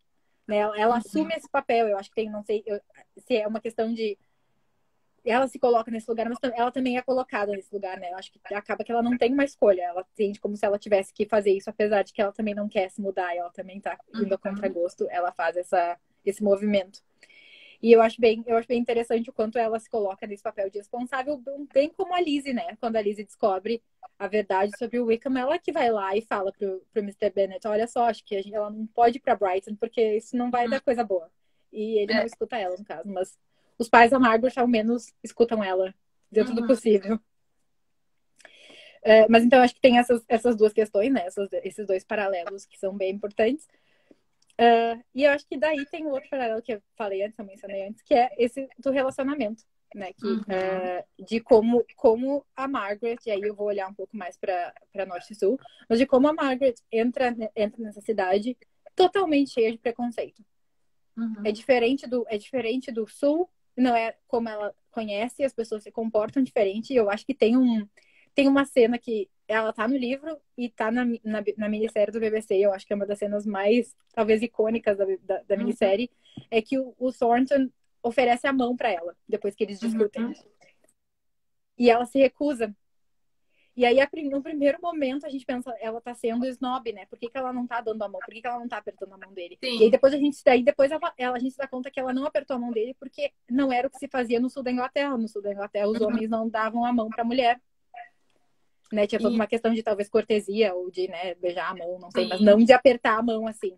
S2: Né? Ela assume esse papel. Eu acho que tem, não sei se é uma questão de ela se coloca nesse lugar, mas ela também é colocada nesse lugar, né? Eu acho que acaba que ela não tem uma escolha. Ela sente como se ela tivesse que fazer isso, apesar de que ela também não quer se mudar, ela também tá indo a
S1: Uhum.
S2: contragosto, ela faz esse movimento. E eu acho bem interessante o quanto ela se coloca nesse papel de responsável, bem como a Lizzie, né? Quando a Lizzie descobre a verdade sobre o Wickham, ela que vai lá e fala pro Mr. Bennet: olha só, acho que ela não pode ir pra Brighton, porque isso não vai dar coisa boa. E ele não
S1: É.
S2: escuta ela, no caso, mas os pais da Margaret, ao menos, escutam ela dentro do
S1: Uhum.
S2: possível. Mas então, acho que tem essas duas questões, né? Esses dois paralelos que são bem importantes. E eu acho que daí tem um outro paralelo que eu falei antes, eu mencionei antes, que é esse do relacionamento, né?
S1: Uhum.
S2: De como a Margaret, e aí eu vou olhar um pouco mais para Norte e Sul, mas de como a Margaret entra nessa cidade totalmente cheia de preconceito.
S1: Uhum.
S2: É diferente do sul, não é como ela conhece, as pessoas se comportam diferente. E eu acho que tem uma cena que ela tá no livro e tá na minissérie do BBC. Eu acho que é uma das cenas mais, talvez, icônicas da
S1: Uhum.
S2: minissérie. É que o Thornton oferece a mão para ela, depois que eles discutem.
S1: Uhum.
S2: E ela se recusa. E aí, no primeiro momento, a gente pensa, ela tá sendo snob, né? Por que, que ela não tá dando a mão? Por que, que ela não tá apertando a mão dele? E aí
S1: Sim.
S2: depois a gente se dá conta que ela não apertou a mão dele porque não era o que se fazia no sul da Inglaterra. No sul da Inglaterra, os
S1: Uhum.
S2: homens não davam a mão pra mulher, né? Tinha toda
S1: E
S2: uma questão de talvez cortesia ou de, né, beijar a mão, não sei, mas
S1: sim,
S2: não de apertar a mão assim.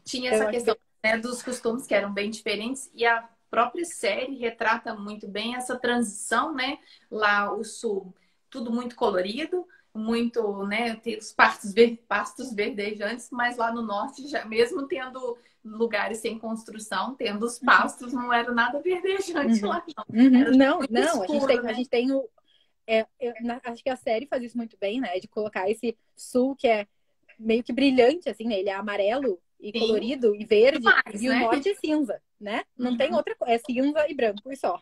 S1: tinha
S2: Então,
S1: essa
S2: eu acho
S1: questão,
S2: bem...
S1: né, dos costumes que eram bem diferentes e a própria série retrata muito bem essa transição, né? Lá o sul, tudo muito colorido, muito, né? Tem os pastos verdejantes, mas lá no norte, já, mesmo tendo lugares sem construção, tendo os
S2: Uhum,
S1: pastos, não era nada verdejante
S2: uhum,
S1: lá, não.
S2: uhum.
S1: Era
S2: Não,
S1: muito
S2: não,
S1: escuro,
S2: a
S1: né?
S2: gente tem o. Acho que a série faz isso muito bem, né? De colocar esse sul que é meio que brilhante, assim, né? Ele é amarelo e
S1: Sim,
S2: colorido e verde,
S1: demais,
S2: e o
S1: né?
S2: norte é cinza, né? Não tem
S1: Uhum.
S2: outra coisa, é cinza e branco e só.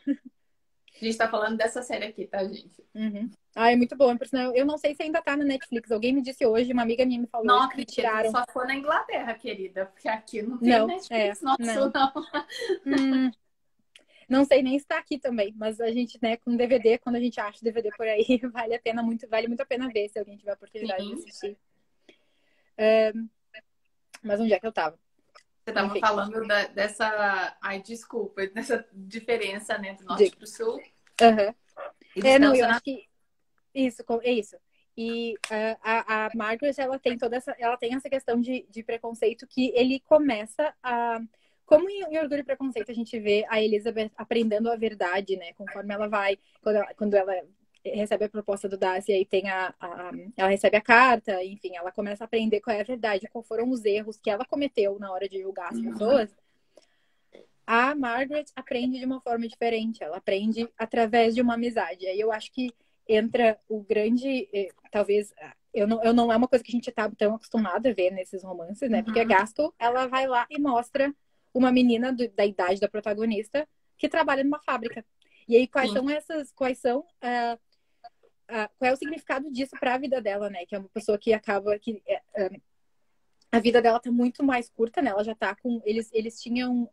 S1: A gente tá falando dessa série aqui, tá, gente?
S2: Uhum. Ah, é muito bom. Por sinal, eu não sei se ainda tá na Netflix. Alguém me disse hoje, uma amiga minha me falou
S1: Não
S2: hoje que
S1: acredito,
S2: tiraram.
S1: só for na Inglaterra, querida, porque aqui não tem
S2: Não,
S1: Netflix nosso,
S2: não.
S1: não.
S2: Hum, não sei nem se tá aqui também, mas a gente, né, com DVD, quando a gente acha DVD por aí, vale muito a pena ver se alguém tiver a oportunidade de
S1: Sim,
S2: assistir. Mas onde é que eu tava?
S1: você estava
S2: Enfim,
S1: falando dessa. Ai, desculpa, dessa diferença, né, do norte
S2: diga.
S1: para o sul
S2: Aham.
S1: e dos
S2: É, não, eu acho
S1: relacionamentos.
S2: que é isso. E a Margaret, ela tem essa questão de preconceito que ele começa a. Como em Orgulho e Preconceito a gente vê a Elizabeth aprendendo a verdade, né? Conforme ela vai, quando ela recebe a proposta do Darcy, aí tem ela recebe a carta, enfim, ela começa a aprender qual é a verdade, quais foram os erros que ela cometeu na hora de julgar as
S1: Uhum.
S2: pessoas. A Margaret aprende de uma forma diferente, ela aprende através de uma amizade. Aí eu acho que entra o grande, talvez, eu não é uma coisa que a gente tá tão acostumado a ver nesses romances, né? Porque a
S1: Uhum.
S2: Gaskell, ela vai lá e mostra uma menina da idade da protagonista que trabalha numa fábrica. E aí
S1: Sim,
S2: qual é o significado disso para a vida dela, né? Que é uma pessoa que acaba a vida dela tá muito mais curta, né? Ela já tá com eles tinham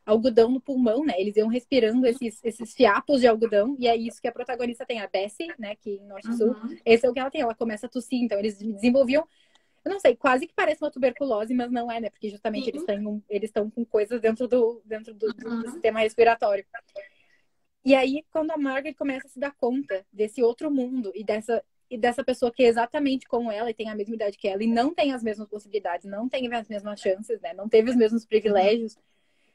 S2: algodão no pulmão, né? Eles iam respirando esses fiapos de algodão, e é isso que a protagonista tem, a Bessie, né? Que em Norte e Sul,
S1: uhum.
S2: esse é o que ela tem, ela começa a tossir, então eles desenvolviam, eu não sei, quase que parece uma tuberculose, mas não é, né? Porque justamente
S1: Sim.
S2: eles estão com coisas do
S1: Uhum.
S2: sistema respiratório. E aí, quando a Margaret começa a se dar conta desse outro mundo e dessa pessoa que é exatamente como ela e tem a mesma idade que ela e não tem as mesmas possibilidades, não tem as mesmas chances, né? Não teve os mesmos
S1: Uhum.
S2: privilégios,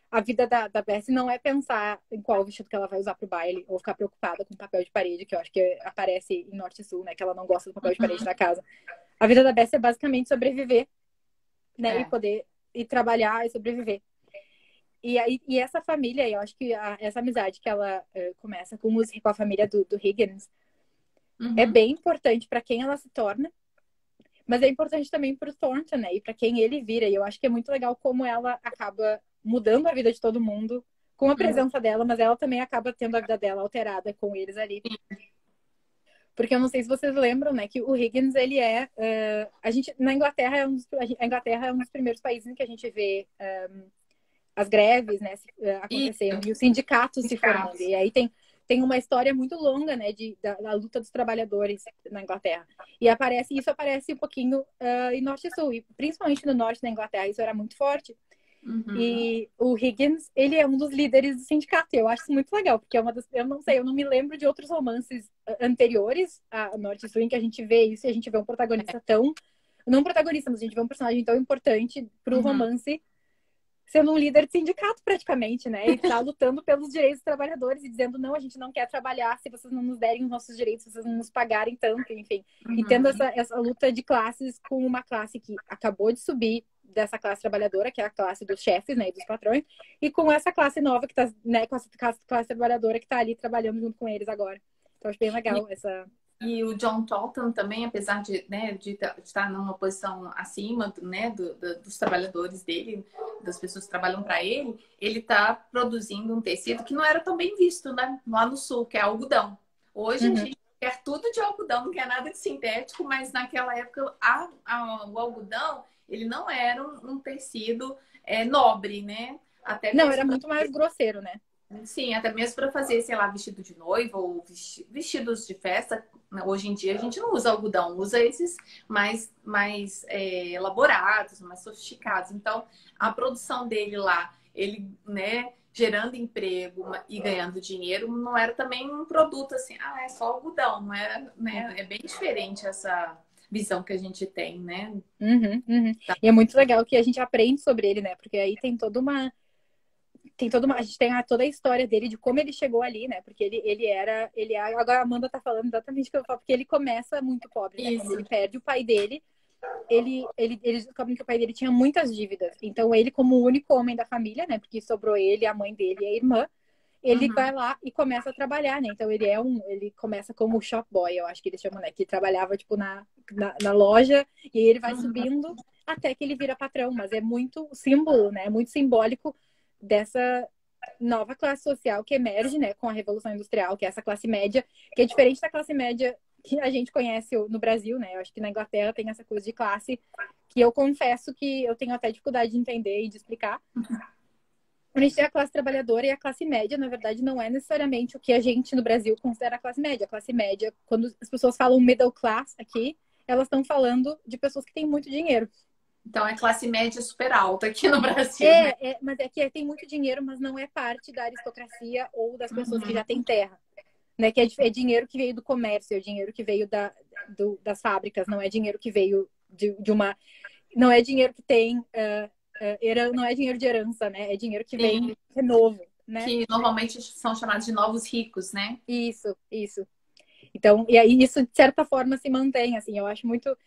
S2: a vida da Bessie não é pensar em qual vestido que ela vai usar pro baile ou ficar preocupada com o papel de parede, que eu acho que aparece em Norte e Sul, né? Que ela não gosta do papel de parede
S1: Uhum.
S2: da casa. A vida da Bessie é basicamente sobreviver, né? E
S1: É.
S2: poder ir trabalhar e sobreviver. E essa família, eu acho que essa amizade que ela começa com a família do Higgins é
S1: Uhum.
S2: bem importante para quem ela se torna, mas é importante também para o Thornton, né? E para quem ele vira. E eu acho que é muito legal como ela acaba mudando a vida de todo mundo com a
S1: Uhum.
S2: presença dela, mas ela também acaba tendo a vida dela alterada com eles ali. Porque eu não sei se vocês lembram, né, que o Higgins, ele a gente, na Inglaterra, a Inglaterra é um dos primeiros países em que a gente vê as greves, né,
S1: Isso,
S2: acontecendo e os sindicatos se formando.
S1: sindicatos.
S2: E aí tem uma história muito longa, né, da luta dos trabalhadores na Inglaterra. E isso aparece um pouquinho em Norte e Sul, e principalmente no Norte da Inglaterra, isso era muito forte.
S1: Uhum.
S2: E o Higgins, ele é um dos líderes do sindicato. Eu acho isso muito legal, porque eu não sei, eu não me lembro de outros romances anteriores a Norte e Sul em que a gente vê isso e a gente vê um protagonista tão, não um protagonista, mas a gente vê um personagem tão importante para o
S1: Uhum.
S2: romance sendo um líder de sindicato praticamente, né? E tá lutando pelos direitos dos trabalhadores e dizendo, não, a gente não quer trabalhar se vocês não nos derem os nossos direitos, se vocês não nos pagarem tanto, enfim. E tendo
S1: Uhum.
S2: essa luta de classes com uma classe que acabou de subir dessa classe trabalhadora, que é a classe dos chefes, né, e dos patrões, e com essa classe nova que tá, né, com essa classe trabalhadora que tá ali trabalhando junto com eles agora. Então, acho bem legal essa...
S1: E o John Tolton também, apesar de, né, de estar numa posição acima, né, dos trabalhadores dele, das pessoas que trabalham para ele está produzindo um tecido que não era tão bem visto, né, lá no sul, que é algodão. Hoje a
S2: Uhum.
S1: gente quer tudo de algodão, não quer nada de sintético, mas naquela época o algodão ele não era um tecido nobre, né? Até
S2: Não,
S1: mesmo
S2: era muito mais grosseiro, né?
S1: sim, até mesmo para fazer, sei lá, vestido de noiva ou vestidos de festa. Hoje em dia a gente não usa algodão, usa esses mais elaborados, mais sofisticados. Então, a produção dele lá, ele, né, gerando emprego e ganhando dinheiro, não era também um produto assim, é só algodão, não era, né? É bem diferente essa visão que a gente tem, né?
S2: Uhum, uhum. E é muito legal que a gente aprende sobre ele, né? Porque aí a gente tem toda a história dele, de como ele chegou ali, né? Porque agora a Amanda tá falando exatamente o que eu falo, porque ele começa muito pobre, né? Quando
S1: Isso.
S2: ele perde o pai dele, eles descobrem que o pai dele tinha muitas dívidas. Então ele, como o único homem da família, né? Porque sobrou ele, a mãe dele e a irmã, ele
S1: Uhum.
S2: vai lá e começa a trabalhar, né? Então ele começa como shop boy, eu acho que eles chamam, né? Que trabalhava, tipo, na loja, e aí ele vai
S1: Uhum.
S2: subindo até que ele vira patrão, mas é muito símbolo, né? É muito simbólico dessa nova classe social que emerge, né, com a Revolução Industrial, que é essa classe média, que é diferente da classe média que a gente conhece no Brasil, né? Eu acho que na Inglaterra tem essa coisa de classe que eu confesso que eu tenho até dificuldade de entender e de explicar. A gente tem a classe trabalhadora e a classe média, na verdade, não é necessariamente o que a gente no Brasil considera a classe média. A classe média, quando as pessoas falam middle class aqui, elas estão falando de pessoas que têm muito dinheiro.
S1: Então é classe média super alta aqui no Brasil, né?
S2: Mas é que tem muito dinheiro, mas não é parte da aristocracia ou das pessoas que já
S1: Uhum.
S2: têm terra. Né? Que é dinheiro que veio do comércio, é dinheiro que veio das fábricas, não é dinheiro que veio de uma. Não é dinheiro que tem. Não é dinheiro de herança, né? É dinheiro que vem
S1: Sim,
S2: é novo, né?
S1: que normalmente são chamados de novos ricos, né?
S2: Isso, isso. Então, e aí isso de certa forma se mantém, assim, eu acho muito.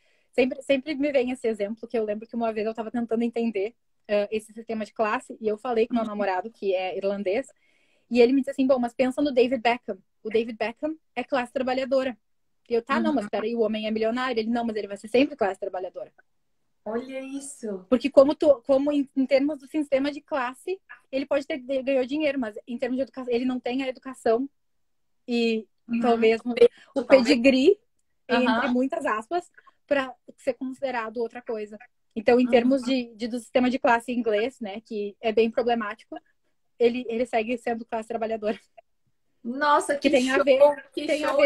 S2: Sempre me vem esse exemplo, que eu lembro que uma vez eu estava tentando entender esse sistema de classe, e eu falei com meu namorado, que é irlandês, e ele me disse assim: bom, mas pensa no David Beckham. O David Beckham é classe trabalhadora. E eu, tá, não, mas
S1: Uhum.
S2: peraí, o homem é milionário. Ele, não, mas ele vai ser sempre classe trabalhadora.
S1: Olha isso.
S2: Porque como em termos do sistema de classe, ele pode ter ganhou dinheiro, mas em termos de educação, ele não tem a educação e
S1: Uhum.
S2: talvez o
S1: Talvez.
S2: pedigree, entre
S1: Uhum.
S2: muitas aspas, para ser considerado outra coisa. Então, em termos
S1: Uhum.
S2: do sistema de classe inglês, né, que é bem problemático, ele segue sendo classe trabalhadora.
S1: Nossa,
S2: Que
S1: que
S2: tem a
S1: show
S2: ver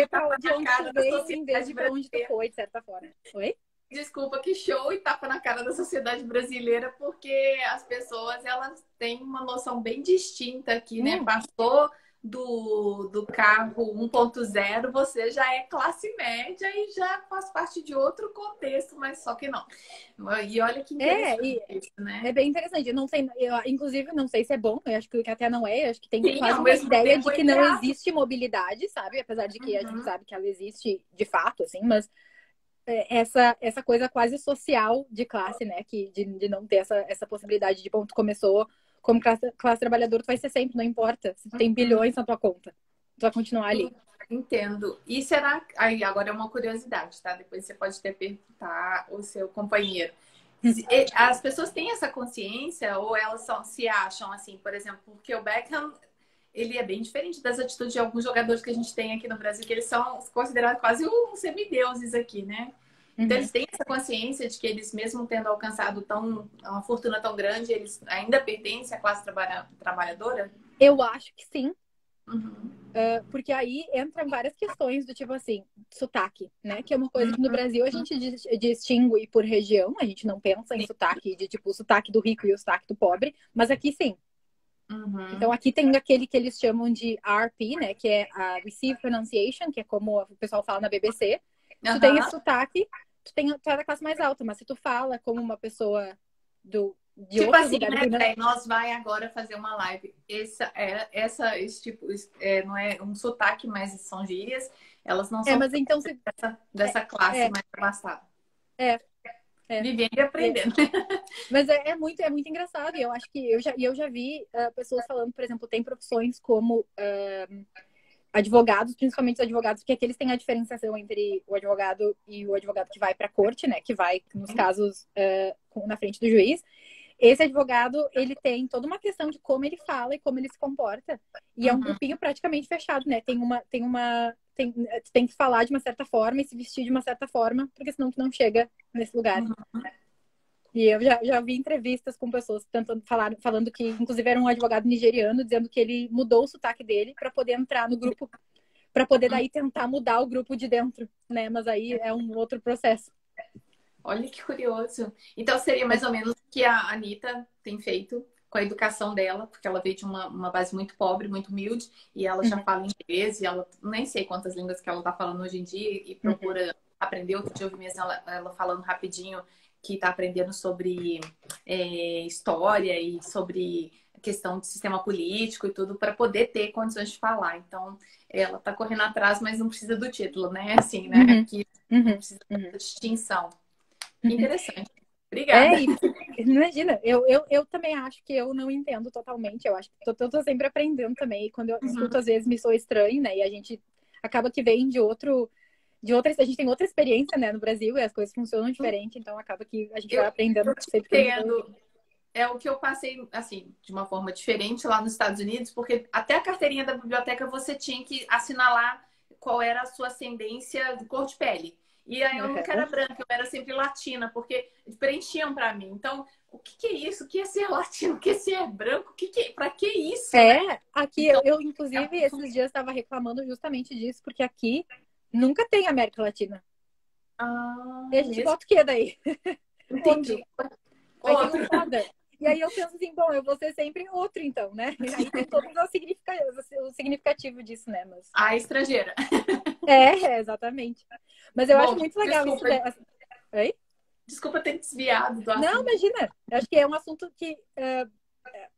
S1: e
S2: para
S1: tapa
S2: de
S1: na
S2: onde tu
S1: cara da
S2: veio em vez
S1: sociedade
S2: de para onde tu
S1: brasileira.
S2: foi, de certa forma. Oi?
S1: Desculpa, que show e tapa na cara da sociedade brasileira, porque as pessoas elas têm uma noção bem distinta aqui, né?
S2: Hum,
S1: Passou do carro 1.0, você já é classe média e já faz parte de outro contexto, mas só que não. E olha que interessante
S2: e
S1: isso,
S2: é
S1: né?
S2: bem interessante. Eu não sei, inclusive, não sei se é bom, eu acho que até não é, eu acho que tem
S1: Sim,
S2: quase
S1: ao
S2: uma
S1: mesmo
S2: ideia
S1: tempo
S2: de que
S1: ele
S2: não
S1: é
S2: existe mobilidade, sabe? Apesar de que a gente
S1: uhum.
S2: sabe que ela existe de fato, assim, mas essa coisa quase social de classe, né? De não ter essa possibilidade de, bom, tu começou como classe trabalhadora, tu vai ser sempre, não importa se tu tem
S1: Uhum.
S2: bilhões na tua conta. Tu vai continuar ali.
S1: Entendo. E será. Aí, agora é uma curiosidade, tá? Depois você pode até perguntar o seu companheiro. As pessoas têm essa consciência ou elas se acham assim, por exemplo, porque o Beckham ele é bem diferente das atitudes de alguns jogadores que a gente tem aqui no Brasil, que eles são considerados quase uns semideuses aqui, né? Então
S2: Uhum.
S1: eles têm essa consciência de que eles, mesmo tendo alcançado uma fortuna tão grande, eles ainda pertencem à classe trabalhadora?
S2: Eu acho que sim,
S1: Uhum.
S2: porque aí entram várias questões do tipo assim, sotaque, né? Que é uma coisa que no
S1: Uhum.
S2: Brasil a gente distingue por região, a gente não pensa em
S1: Sim.
S2: sotaque de tipo o sotaque do rico e o sotaque do pobre, mas aqui sim. Então
S1: Uhum.
S2: aqui tem aquele que eles chamam de RP, né? Que é a Received Pronunciation, que é como o pessoal fala na BBC. Se tu tem esse
S1: Aham.
S2: sotaque, tu é da classe mais alta, mas se tu fala como uma pessoa de
S1: Tipo
S2: outros
S1: assim,
S2: lugares,
S1: né, Trey? Nós vai agora fazer uma live. Esse tipo, não é um sotaque, mas são gírias. Elas não são
S2: mas então se
S1: dessa classe
S2: é,
S1: mais abastada.
S2: é, é.
S1: Vivendo e
S2: é.
S1: aprendendo.
S2: Mas é muito engraçado. E eu acho que eu já vi pessoas falando, por exemplo, tem profissões como advogados, principalmente os advogados, porque aqui eles têm a diferenciação entre o advogado e o advogado que vai para a corte, né? Que vai, nos casos, na frente do juiz. Esse advogado, ele tem toda uma questão de como ele fala e como ele se comporta. E é um grupinho praticamente fechado, né? Tem que falar de uma certa forma e se vestir de uma certa forma, porque senão tu não chega nesse lugar. E eu já vi entrevistas com pessoas falando que, inclusive, era um advogado nigeriano, dizendo que ele mudou o sotaque dele para poder entrar no grupo, para poder daí tentar mudar o grupo de dentro, né? Mas aí é um outro processo.
S1: Olha que curioso. Então seria mais ou menos o que a Anitta tem feito com a educação dela, porque ela veio de uma base muito pobre, muito humilde, e ela já fala inglês, e ela nem sei quantas línguas que ela está falando hoje em dia, e procura aprender. Outro dia eu ouvi mesmo ela falando rapidinho que está aprendendo sobre história e sobre questão de sistema político e tudo, para poder ter condições de falar. Então, ela está correndo atrás, mas não precisa do título, né? Assim, né? Que não precisa da distinção. Que interessante. Obrigada.
S2: Imagina, eu também acho que eu não entendo totalmente. Eu acho que eu tô sempre aprendendo também. E quando eu escuto, às vezes me soa estranho, né? E a gente acaba que vem de outra. A gente tem outra experiência, né, no Brasil, e as coisas funcionam diferente, então acaba que a gente vai aprendendo sempre.
S1: É o que eu passei, assim, de uma forma diferente lá nos Estados Unidos, porque até a carteirinha da biblioteca você tinha que assinalar qual era a sua ascendência de cor de pele. E aí eu nunca era branca, eu era sempre latina, porque preenchiam pra mim. Então, o que é isso? O que é ser latino? O que é ser branco? Pra que isso?
S2: Aqui então, eu inclusive, esses dias estava reclamando justamente disso, porque aqui nunca tem América Latina. E a gente bota o que daí?
S1: Entendi.
S2: Aí tem um foda. E aí eu penso assim, bom, eu vou ser sempre outro, então, né? E aí tem todo o significativo disso, né? Mas...
S1: A estrangeira.
S2: Exatamente. Mas eu acho muito legal isso. Oi?
S1: Desculpa ter desviado do assunto.
S2: Não, imagina. Eu acho que é um assunto que,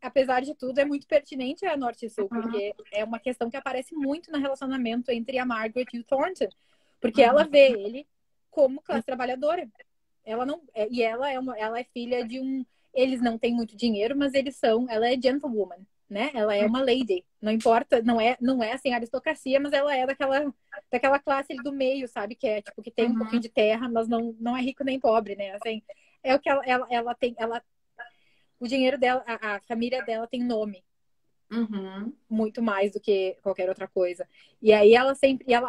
S2: apesar de tudo, é muito pertinente a Norte e Sul, porque é uma questão que aparece muito no relacionamento entre a Margaret e o Thornton. Porque ela vê ele como classe trabalhadora. Ela não, e ela é filha de um. Eles não têm muito dinheiro, mas ela é gentlewoman, né? Ela é uma lady. Não importa, não é assim aristocracia, mas ela é daquela classe ali do meio, sabe? Que é tipo que tem um pouquinho de terra, mas não é rico nem pobre, né? Assim, é o que ela tem, o dinheiro dela, a família dela tem nome. Muito mais do que qualquer outra coisa. E aí ela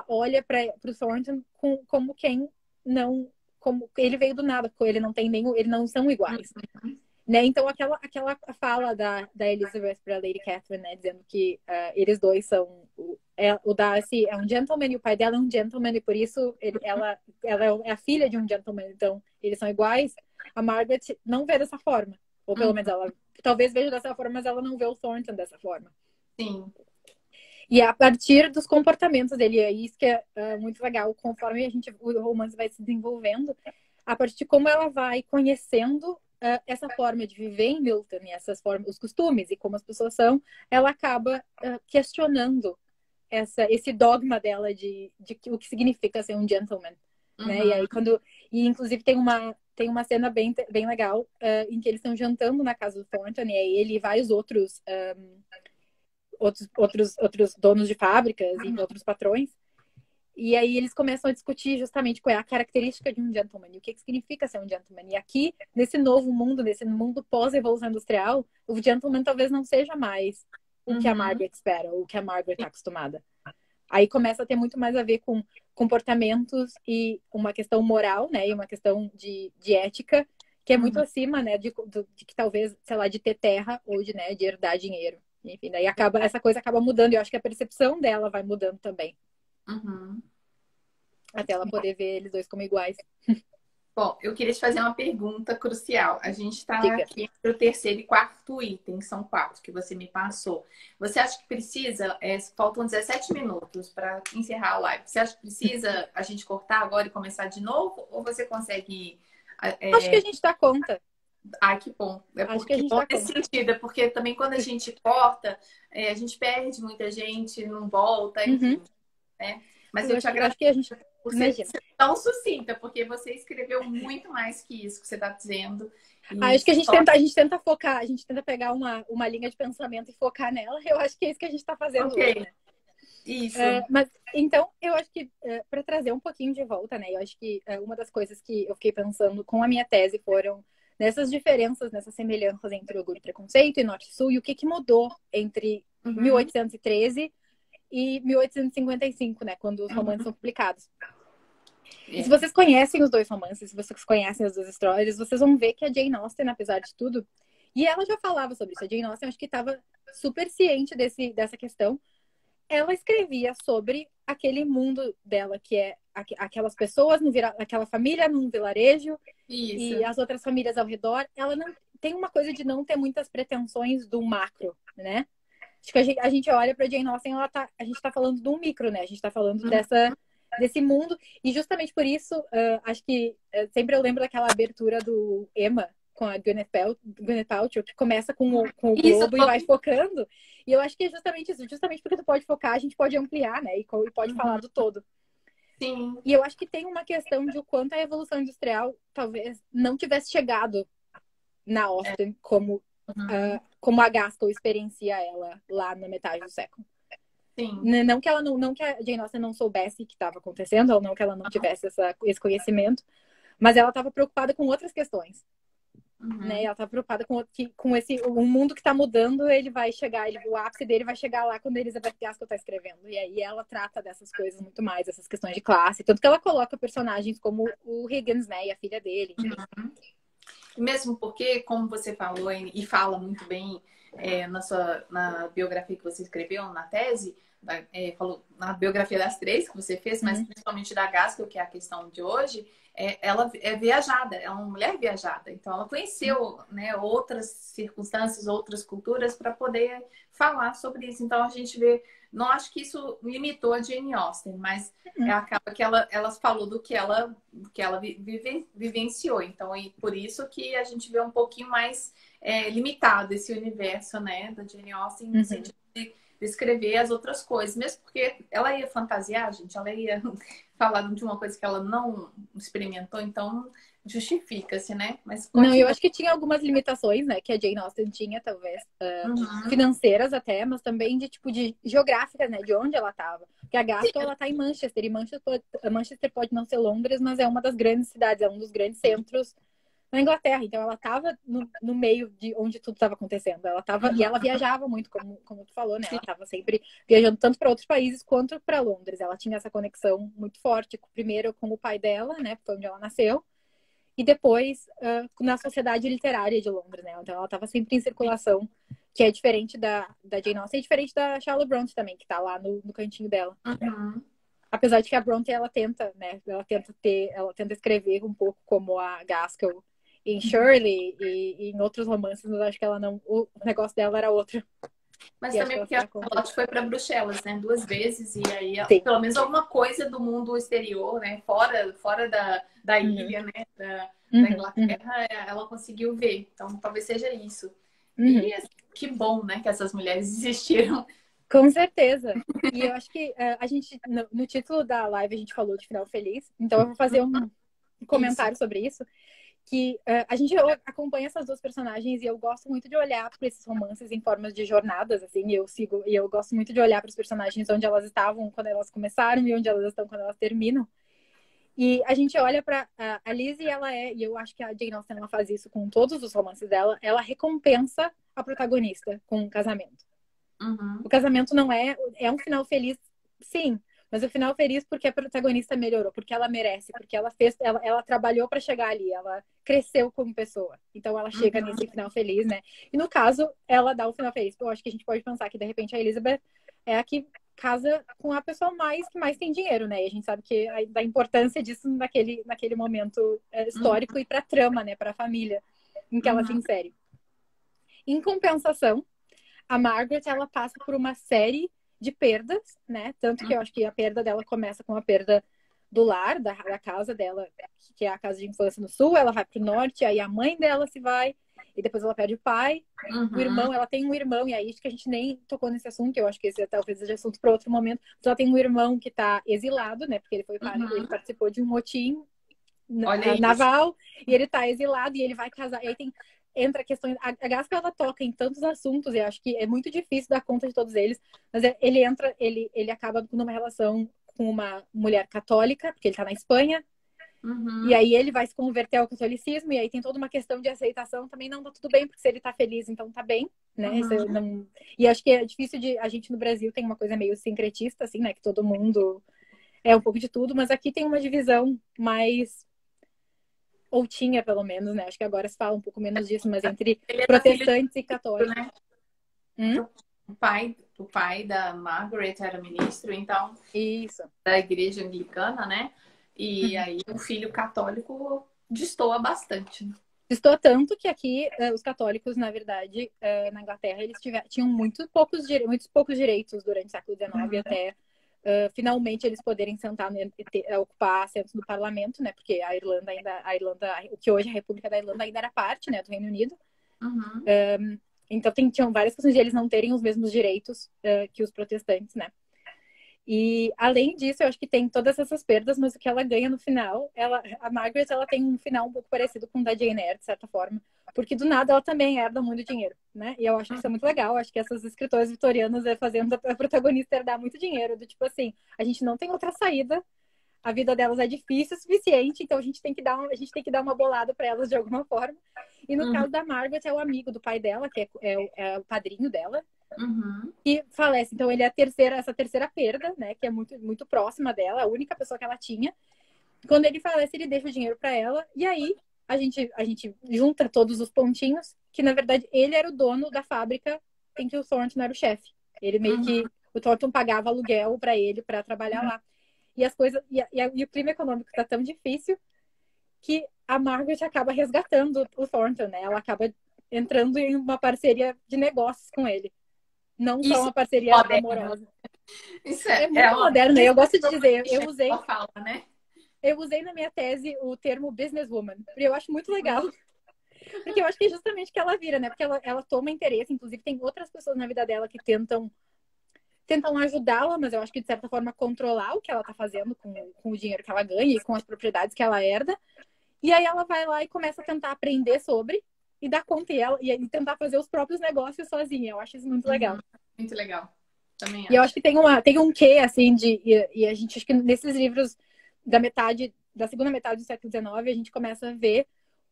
S2: olha para o Thornton como quem não, como ele veio do nada, porque ele não são iguais. Né? Então aquela fala da Elizabeth para Lady Catherine, né, dizendo que eles dois são o Darcy é um gentleman e o pai dela é um gentleman e por isso ela é a filha de um gentleman, então eles são iguais. A Margaret não vê dessa forma, ou pelo menos ela talvez veja dessa forma, mas ela não vê o Thornton dessa forma.
S1: Sim.
S2: E a partir dos comportamentos dele, é isso que é muito legal, conforme o romance vai se desenvolvendo, a partir de como ela vai conhecendo essa forma de viver em Milton, e essas formas, os costumes e como as pessoas são, ela acaba questionando esse dogma dela de o que significa ser um gentleman, né? E aí inclusive tem uma cena bem legal em que eles estão jantando na casa do Thornton e aí ele e vários outros donos de fábricas e outros patrões. E aí eles começam a discutir justamente qual é a característica de um gentleman e o que significa ser um gentleman. E aqui, nesse novo mundo, nesse mundo pós-revolução industrial, o gentleman talvez não seja mais o que a Margaret espera, ou o que a Margaret está acostumada. Aí começa a ter muito mais a ver com comportamentos e uma questão moral, né? E uma questão de ética, que é muito acima, né? De que talvez, sei lá, de ter terra ou de herdar dinheiro. Enfim, daí essa coisa acaba mudando. E eu acho que a percepção dela vai mudando também. Até ela poder ver eles dois como iguais.
S1: Bom, eu queria te fazer uma pergunta crucial. A gente está aqui para o terceiro e quarto item, são 4 que você me passou. Você acha que precisa, faltam 17 minutos para encerrar a live, você acha que precisa a gente cortar agora e começar de novo? Ou você consegue...
S2: Acho que a gente dá conta.
S1: Ai, que bom.
S2: Acho que a gente
S1: bom nesse sentido, porque também quando a gente corta, a gente perde muita gente, não volta, enfim. Né? Mas eu te agradeço por ser tão sucinta, porque você escreveu muito mais que isso que você está dizendo.
S2: Acho que a gente tenta focar, a gente tenta pegar uma linha de pensamento e focar nela. Eu acho que é isso que a gente está fazendo hoje, né?
S1: Isso.
S2: Mas então eu acho que para trazer um pouquinho de volta, né? Eu acho que uma das coisas que eu fiquei pensando com a minha tese foram nessas diferenças, nessas semelhanças entre Orgulho e Preconceito e Norte e Sul e o que mudou entre
S1: Uhum.
S2: 1813 e 1855, né? Quando os romances são publicados. E se
S1: É.
S2: vocês conhecem os dois romances, se vocês conhecem as duas histórias, vocês vão ver que a Jane Austen, apesar de tudo, e ela já falava sobre isso, a Jane Austen acho que estava super ciente dessa questão. Ela escrevia sobre aquele mundo dela, que é aquelas pessoas, aquela família num vilarejo e
S1: Isso.
S2: as outras famílias ao redor. Ela não tem uma coisa de não ter muitas pretensões do macro, né? Acho que a gente olha para Jane Austen, a gente está falando do micro, né? A gente está falando desse mundo. E justamente por isso, acho que sempre eu lembro daquela abertura do Emma com a Gwyneth Paltrow, que começa com o
S1: Isso.
S2: globo e vai focando. E eu acho que é justamente isso. Justamente porque tu pode focar, a gente pode ampliar, né? E pode falar
S1: Uhum.
S2: do todo.
S1: Sim.
S2: E eu acho que tem uma questão de o quanto a Revolução Industrial talvez não tivesse chegado na Austen
S1: Uhum.
S2: como a Gaskell experiencia ela lá na metade do século.
S1: Sim.
S2: Não que ela não que a Jane Austen não soubesse o que estava acontecendo, ou não que ela não tivesse esse conhecimento, mas ela estava preocupada com outras questões, né?
S1: Uhum.
S2: Ela estava preocupada com esse o mundo que está mudando, ele vai chegar, o ápice dele vai chegar lá quando a Elizabeth Gaskell está escrevendo. E aí ela trata dessas coisas muito mais, essas questões de classe, tanto que ela coloca personagens como o Higgins, né, e a filha dele, enfim.
S1: Uhum. Mesmo porque, como você falou e fala muito bem na biografia que você escreveu, na tese, falou na biografia das três que você fez, mas principalmente da Gaskell, que é a questão de hoje, ela é viajada, é uma mulher viajada. Então, ela conheceu, né, outras circunstâncias, outras culturas para poder falar sobre isso. Então, a gente vê, não acho que isso limitou a Jane Austen, mas acaba que ela falou do que ela vivenciou. Então, e por isso que a gente vê um pouquinho mais limitado esse universo, né, da Jane Austen, no sentido de descrever as outras coisas. Mesmo porque ela ia fantasiar, gente, ela ia falar de uma coisa que ela não experimentou, então justifica-se, né? Mas
S2: Não, eu
S1: continua.
S2: acho que tinha algumas limitações, né, que a Jane Austen tinha, talvez,
S1: Uhum.
S2: financeiras até, mas também de tipo de geográficas, né, de onde ela estava. Porque a Gaskell, ela tá em Manchester, e Manchester pode não ser Londres, mas é uma das grandes cidades, é um dos grandes centros na Inglaterra. Então ela estava no meio de onde tudo estava acontecendo. Ela tava, e ela viajava muito, como tu falou, né? Ela estava sempre viajando tanto para outros países quanto para Londres. Ela tinha essa conexão muito forte, primeiro com o pai dela, né? Foi onde ela nasceu. E depois na sociedade literária de Londres, né? Então ela estava sempre em circulação, que é diferente da Jane Austen, é diferente da Charlotte Bronte também, que está lá no cantinho dela.
S1: Uhum.
S2: Apesar de que a Bronte, ela tenta, né? Ela tenta escrever um pouco como a Gaskell em Shirley e em outros romances, mas acho que ela não. O negócio dela era outro.
S1: Mas
S2: E acho que
S1: também
S2: ela
S1: porque
S2: foi
S1: a
S2: a conta.
S1: Charlotte foi para Bruxelas, né? 2 vezes, e aí
S2: Sim.
S1: pelo menos alguma coisa do mundo exterior, né? Fora da
S2: Uhum.
S1: ilha, né? Da
S2: Uhum. Uhum.
S1: Inglaterra, ela conseguiu ver. Então talvez seja isso.
S2: Uhum.
S1: E assim, que bom, né? Que essas mulheres existiram.
S2: Com certeza. E eu acho que a gente, no título da live, a gente falou de final feliz. Então eu vou fazer um
S1: Isso.
S2: comentário sobre isso. Que a gente acompanha essas duas personagens e eu gosto muito de olhar para esses romances em formas de jornadas, assim, e eu gosto muito de olhar para os personagens onde elas estavam quando elas começaram e onde elas estão quando elas terminam. E a gente olha para a Lizzie, e eu acho que a Jane Austen ela faz isso com todos os romances dela, ela recompensa a protagonista com um casamento. O
S1: Uhum.
S2: casamento não é um final feliz, sim, mas o final feliz porque a protagonista melhorou, porque ela merece, porque ela trabalhou para chegar ali, ela cresceu como pessoa. Então ela chega
S1: Uhum.
S2: nesse final feliz, né? E no caso, ela dá o final feliz. Eu acho que a gente pode pensar que de repente a Elizabeth é a que casa com a pessoa que mais tem dinheiro, né? E a gente sabe que da importância disso naquele momento histórico e para trama, né, para a família em que ela se
S1: Uhum.
S2: insere. Em compensação, a Margaret, ela passa por uma série de perdas, né? Tanto que eu acho que a perda dela começa com a perda do lar, da casa dela, que é a casa de infância no sul, ela vai pro norte, aí a mãe dela se vai, e depois ela perde o pai, o
S1: Uhum.
S2: irmão, ela tem um irmão, e aí acho que a gente nem tocou nesse assunto, eu acho que esse talvez seja assunto para outro momento, mas ela tem um irmão que tá exilado, né? Porque ele
S1: Uhum.
S2: participou de um motim
S1: Olha isso.
S2: naval, e ele tá exilado, e ele vai casar, e aí tem entra a questão... A Gaskell, ela toca em tantos assuntos e acho que é muito difícil dar conta de todos eles. Mas ele acaba numa relação com uma mulher católica, porque ele tá na Espanha. E
S1: Uhum.
S2: aí ele vai se converter ao catolicismo, e aí tem toda uma questão de aceitação. Também não tá tudo bem, porque se ele tá feliz, então tá bem, né?
S1: Uhum.
S2: Não... E acho que é difícil de... A gente no Brasil tem uma coisa meio sincretista, assim, né? Que todo mundo é um pouco de tudo, mas aqui tem uma divisão mais... Ou tinha, pelo menos, né? Acho que agora se fala um pouco menos disso, mas entre
S1: Ele era filho de
S2: protestantes e
S1: ministro,
S2: católicos.
S1: né?
S2: Hum?
S1: O pai da Margaret era ministro, então,
S2: Isso.
S1: da igreja anglicana, né? E
S2: Uhum.
S1: aí o filho católico destoa bastante.
S2: Estou tanto que aqui os católicos, na verdade, na Inglaterra, eles tinham muitos poucos direitos durante o século XIX
S1: Uhum.
S2: até finalmente eles poderem sentar, ocupar assentos no parlamento, né? Porque o que hoje é a República da Irlanda ainda era parte, né, do Reino Unido.
S1: Uhum.
S2: Então tinham várias questões de eles não terem os mesmos direitos que os protestantes, né? E além disso, eu acho que tem todas essas perdas, mas o que ela ganha no final, a Margaret, ela tem um final um pouco parecido com o da Jane Eyre, de certa forma, porque do nada ela também herda muito dinheiro, né? E eu acho que isso é muito legal, eu acho que essas escritoras vitorianas fazendo a protagonista herdar muito dinheiro, do tipo assim, a gente não tem outra saída, a vida delas é difícil o suficiente, então a gente tem que dar uma bolada para elas de alguma forma. E no
S1: Uhum.
S2: caso da Margaret, é o amigo do pai dela, que é o padrinho dela,
S1: Uhum.
S2: que falece. Então ele é essa terceira perda, né? Que é muito, muito próxima dela, a única pessoa que ela tinha. Quando ele falece, ele deixa o dinheiro para ela. E aí a gente junta todos os pontinhos, que na verdade ele era o dono da fábrica em que o Thornton era o chefe. Ele meio
S1: Uhum.
S2: que o Thornton pagava aluguel para ele para trabalhar lá. E as coisas e o clima econômico tá tão difícil que a Margaret acaba resgatando o Thornton, né? Ela acaba entrando em uma parceria de negócios com ele, não só
S1: Isso
S2: uma parceria
S1: é moderno.
S2: amorosa.
S1: Isso
S2: É
S1: é
S2: muito
S1: uma
S2: moderno, né? Eu gosto de dizer,
S1: que ela fala, né?
S2: eu usei na minha tese o termo businesswoman, porque eu acho muito legal, porque eu acho que é justamente o que ela vira, né? Porque ela toma interesse, inclusive tem outras pessoas na vida dela que tentam ajudá-la, mas eu acho que de certa forma controlar o que ela tá fazendo com o dinheiro que ela ganha e com as propriedades que ela herda. E aí ela vai lá e começa a tentar aprender sobre e dar conta e tentar fazer os próprios negócios sozinha. Eu acho isso muito legal.
S1: Uhum. Muito legal. Também
S2: E eu acho
S1: acho.
S2: que tem um quê, assim, e a gente, acho que nesses livros da segunda metade do século XIX, a gente começa a ver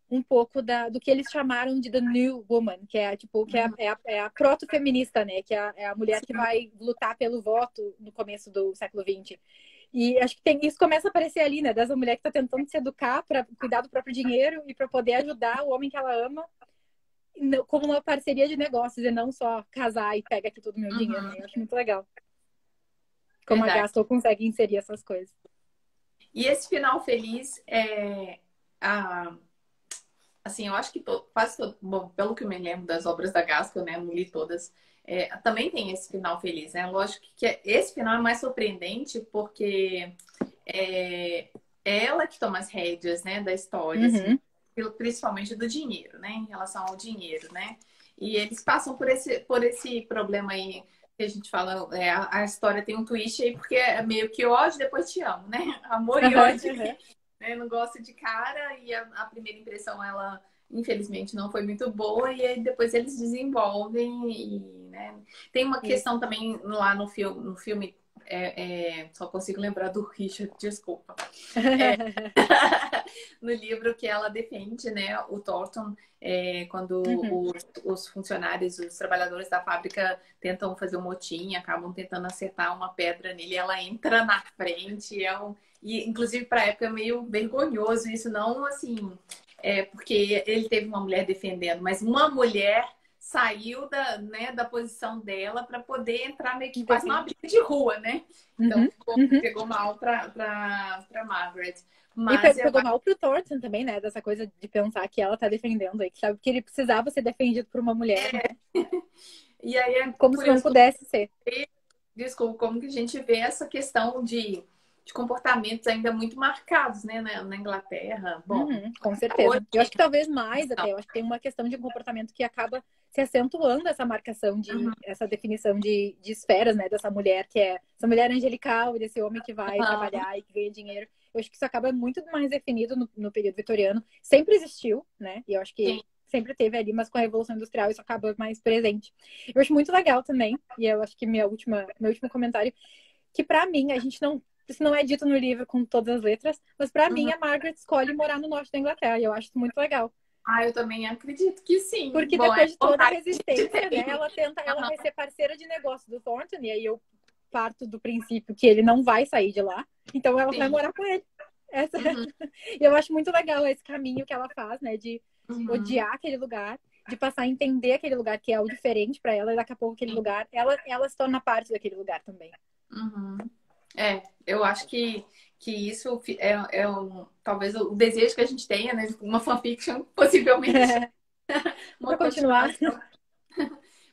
S2: um pouco do que eles chamaram de The New Woman, que é, tipo, que é a proto-feminista, né? Que é a mulher que
S1: Sim.
S2: vai lutar pelo voto no começo do século XX. E acho que isso começa a aparecer ali, né? Dessa mulher que está tentando se educar para cuidar do próprio dinheiro e para poder ajudar o homem que ela ama como uma parceria de negócios e não só casar e pega aqui todo o meu dinheiro,
S1: Uhum.
S2: né? Eu acho muito legal como a
S1: Verdade.
S2: Gaskell consegue inserir essas coisas.
S1: E esse final feliz a, assim, eu acho que quase todo, bom, pelo que eu me lembro das obras da Gaskell, né, não li todas, também tem esse final feliz, né? Lógico que esse final é mais surpreendente porque é ela que toma as rédeas, né, da história, assim,
S2: Uhum.
S1: principalmente do dinheiro, né, em relação ao dinheiro, né? E eles passam por esse problema aí que a gente fala, a história tem um twist aí porque é meio que ódio, depois te amo, né? Amor e
S2: Uhum,
S1: ódio,
S2: uhum.
S1: né? Não gosto de cara e a primeira impressão, ela infelizmente não foi muito boa e aí depois eles desenvolvem e, né? Tem uma
S2: Isso.
S1: questão também lá no filme só consigo lembrar do Richard, desculpa. É, no livro que ela defende, né, o Thornton, quando
S2: Uhum.
S1: os funcionários, os trabalhadores da fábrica tentam fazer um motim, acabam tentando acertar uma pedra nele, ela entra na frente, e inclusive para a época é meio vergonhoso isso, não assim, porque ele teve uma mulher defendendo, mas uma mulher saiu da posição dela para poder entrar meio que quase numa
S2: Defende.
S1: briga de rua, né? Então
S2: Uhum. Uhum.
S1: pegou mal para Margaret.
S2: E
S1: Mas eu
S2: pegou mal pro Thornton também, né? Dessa coisa de pensar que ela tá defendendo aí, que sabe que ele precisava ser defendido por uma mulher, né?
S1: E aí é
S2: Como se não
S1: curioso,
S2: pudesse ser.
S1: desculpa, como que a gente vê essa questão de comportamentos ainda muito marcados, né, na Inglaterra. Bom,
S2: Uhum, com
S1: hoje.
S2: certeza. Eu acho que talvez mais até. Eu acho que tem uma questão de comportamento que acaba se acentuando essa marcação
S1: Uhum,
S2: essa definição de esferas, né? Dessa mulher que é essa mulher angelical e desse homem que vai
S1: uhum,
S2: trabalhar e que ganha dinheiro. Eu acho que isso acaba muito mais definido no período vitoriano. Sempre existiu, né? E eu acho que
S1: sim.
S2: sempre teve ali, mas com a Revolução Industrial isso acaba mais presente. Eu acho muito legal também, e eu acho que meu último comentário, que pra mim, a gente não, isso não é dito no livro com todas as letras, mas pra mim
S1: Uhum.
S2: a Margaret escolhe morar no norte da Inglaterra, e eu acho isso muito legal.
S1: Ah, eu também acredito que sim.
S2: Porque
S1: Bom, é
S2: depois de toda a
S1: vontade que a gente
S2: resistência, né,
S1: tem.
S2: ela
S1: Aham,
S2: vai ser parceira de negócio do Thornton, e aí eu parto do princípio que ele não vai sair de lá, então ela vai
S1: sim.
S2: morar com ele. Essa...
S1: Uhum,
S2: E eu acho muito legal esse caminho que ela faz, né, de
S1: uhum,
S2: odiar aquele lugar, de passar a entender aquele lugar que é o diferente para ela, e daqui a pouco aquele
S1: sim.
S2: lugar, ela se torna parte daquele lugar também.
S1: Uhum. Eu acho que isso talvez o desejo que a gente tenha, né? De uma fanfiction, possivelmente, uma
S2: Para continuar.
S1: continuação.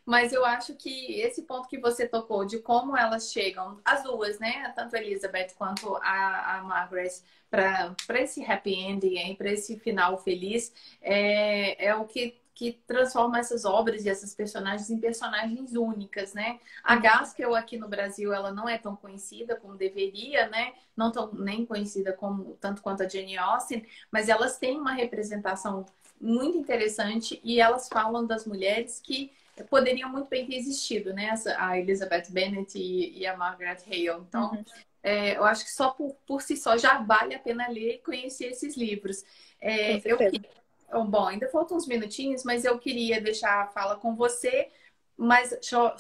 S1: Mas eu acho que esse ponto que você tocou, de como elas chegam, as duas, né? Tanto a Elizabeth quanto a Margaret, para esse happy ending, para esse final feliz, é o que transforma essas obras e essas personagens em personagens únicas, né? A Gaskell aqui no Brasil, ela não é tão conhecida como deveria, né? Não tão nem conhecida como tanto quanto a Jane Austen, mas elas têm uma representação muito interessante e elas falam das mulheres que poderiam muito bem ter existido, né? A Elizabeth Bennet e a Margaret Hale. Então,
S2: Uhum.
S1: eu acho que só por si só já vale a pena ler e conhecer esses livros.
S2: Com
S1: É, eu
S2: certeza.
S1: Bom, ainda faltam uns minutinhos, mas eu queria deixar a fala com você, mas só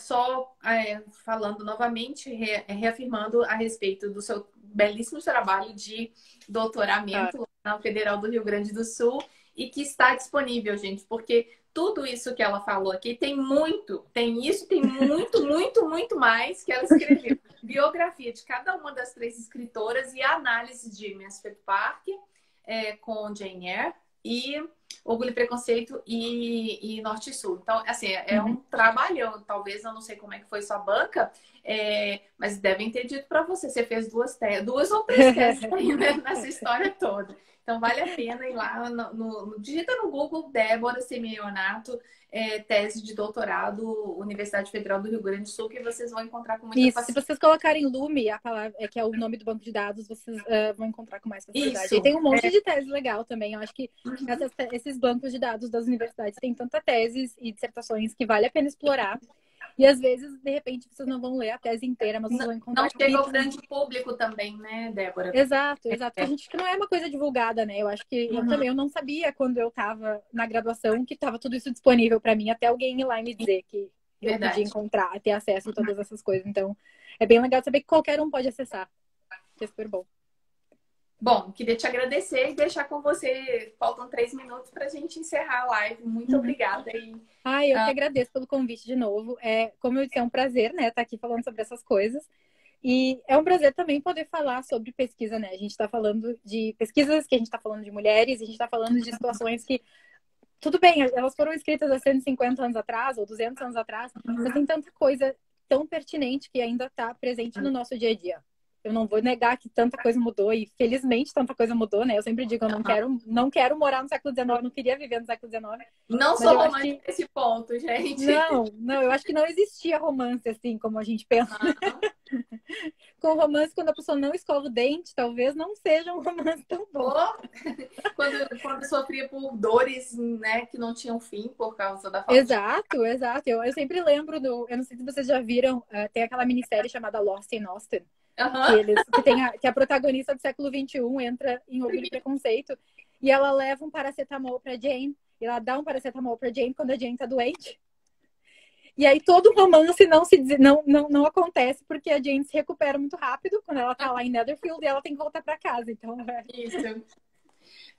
S1: falando novamente, reafirmando a respeito do seu belíssimo trabalho de
S2: Ah,
S1: doutoramento na Federal do Rio Grande do Sul e que está disponível, gente, porque tudo isso que ela falou aqui tem muito, muito, muito mais que ela escreveu. Biografia de cada uma das três escritoras e a análise de Mansfield Park com Jane Eyre e Orgulho e Preconceito e Norte e Sul. Então, assim, é um
S2: uhum.
S1: trabalhão. Talvez, eu não sei como é que foi sua banca, mas devem ter dito para você. Você fez duas ou três teses aí, né, nessa história toda. Então, vale a pena ir lá, digita no Google Débora Simeonato, tese de doutorado, Universidade Federal do Rio Grande do Sul, que vocês vão encontrar com muita
S2: Isso, se
S1: facilidade.
S2: vocês colocarem Lume, a palavra, que é o nome do banco de dados, vocês vão encontrar com mais facilidade. E
S1: Isso.
S2: tem um monte de tese legal também. Eu acho que esses bancos de dados das universidades têm tanta teses e dissertações que vale a pena explorar. E às vezes, de repente, vocês não vão ler a tese inteira, mas vocês vão
S1: Não
S2: encontrar
S1: chega ao
S2: capítulos.
S1: grande público também, né, Débora?
S2: Exato, exato. Que a gente que não é uma coisa divulgada, né? Eu acho que eu
S1: Uhum,
S2: também eu não sabia quando eu estava na graduação que estava tudo isso disponível para mim, até alguém ir lá e me dizer que eu podia
S1: verdade.
S2: encontrar, ter acesso a todas essas coisas. Então, é bem legal saber que qualquer um pode acessar. Que é super bom.
S1: Bom, queria te agradecer e deixar com você. Faltam 3 minutos para a gente encerrar a live. Muito
S2: Uhum.
S1: obrigada.
S2: Eu que agradeço pelo convite de novo. Como eu disse, é um prazer, né, estar aqui falando sobre essas coisas. E é um prazer também poder falar sobre pesquisa, né? A gente está falando de pesquisas, que a gente está falando de mulheres, a gente está falando de situações que, tudo bem, elas foram escritas há 150 anos atrás, ou 200 anos atrás, mas tem tanta coisa tão pertinente que ainda está presente no nosso dia a dia. Eu não vou negar que tanta coisa mudou, e felizmente tanta coisa mudou, né? Eu sempre digo, eu não quero morar no século XIX, eu não queria viver no século XIX,
S1: Não
S2: mas
S1: sou
S2: eu acho
S1: romântica
S2: que
S1: nesse ponto, gente.
S2: não, eu acho que não existia romance assim como a gente pensa.
S1: Aham.
S2: Com romance, quando a pessoa não escova o dente, talvez não seja um romance tão bom.
S1: Ou quando sofria por dores, né, que não tinham fim por causa da falta de.
S2: Exato, exato. Eu sempre lembro eu não sei se vocês já viram, tem aquela minissérie chamada Lost in Austin,
S1: Aham.
S2: que a protagonista do século XXI entra em Orgulho e Preconceito e ela leva um paracetamol pra Jane, e ela dá um paracetamol pra Jane quando a Jane tá doente. E aí todo romance não acontece porque a Jane se recupera muito rápido quando ela tá lá em Netherfield e ela tem que voltar para casa. Então,
S1: Isso.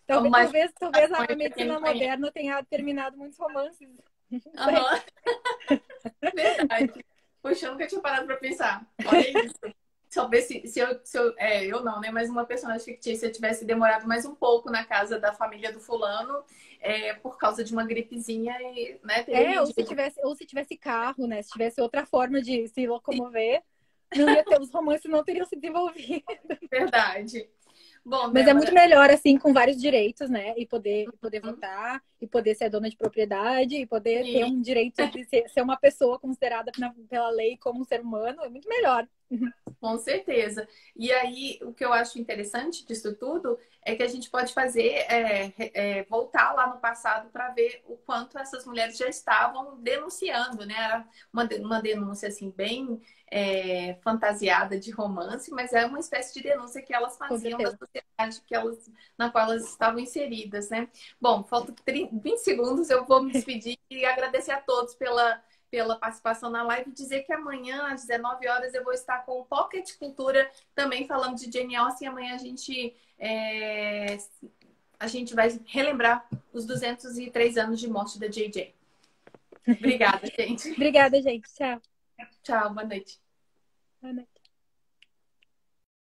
S2: talvez,
S1: Mas
S2: talvez, talvez a
S1: pra quem
S2: medicina
S1: não conhece.
S2: moderna tenha terminado muitos romances. Não sei.
S1: Aham. Verdade. Poxa, eu nunca tinha parado pra pensar. Olha isso. Talvez eu não, né? Mas uma personagem fictícia tivesse demorado mais um pouco na casa da família do fulano, por causa de uma gripezinha e, né, teria ido.
S2: Ou se tivesse carro, né? Se tivesse outra forma de se locomover, não ia ter, os romances não teriam se desenvolvido.
S1: Verdade. Bom,
S2: Mas é muito
S1: Débora,
S2: melhor, assim, com vários direitos, né? E poder votar, e poder ser dona de propriedade, e poder ter
S1: e
S2: um direito de ser uma pessoa considerada pela lei como um ser humano, é muito melhor.
S1: Com certeza. E aí, o que eu acho interessante disso tudo é que a gente pode fazer, voltar lá no passado para ver o quanto essas mulheres já estavam denunciando, né? Era uma denúncia, assim, bem fantasiada de romance, mas é uma espécie de denúncia que elas
S2: Com
S1: faziam da
S2: certeza.
S1: sociedade na qual elas estavam inseridas, né? Bom, faltam 20 segundos, eu vou me despedir e agradecer a todos pela participação na live e dizer que amanhã, às 19 horas, eu vou estar com o Pocket Cultura também falando de Jane Austen. Amanhã a gente vai relembrar os 203 anos de morte da JJ. Obrigada, gente.
S2: Obrigada, gente. Tchau.
S1: Tchau, boa noite.
S2: Boa noite.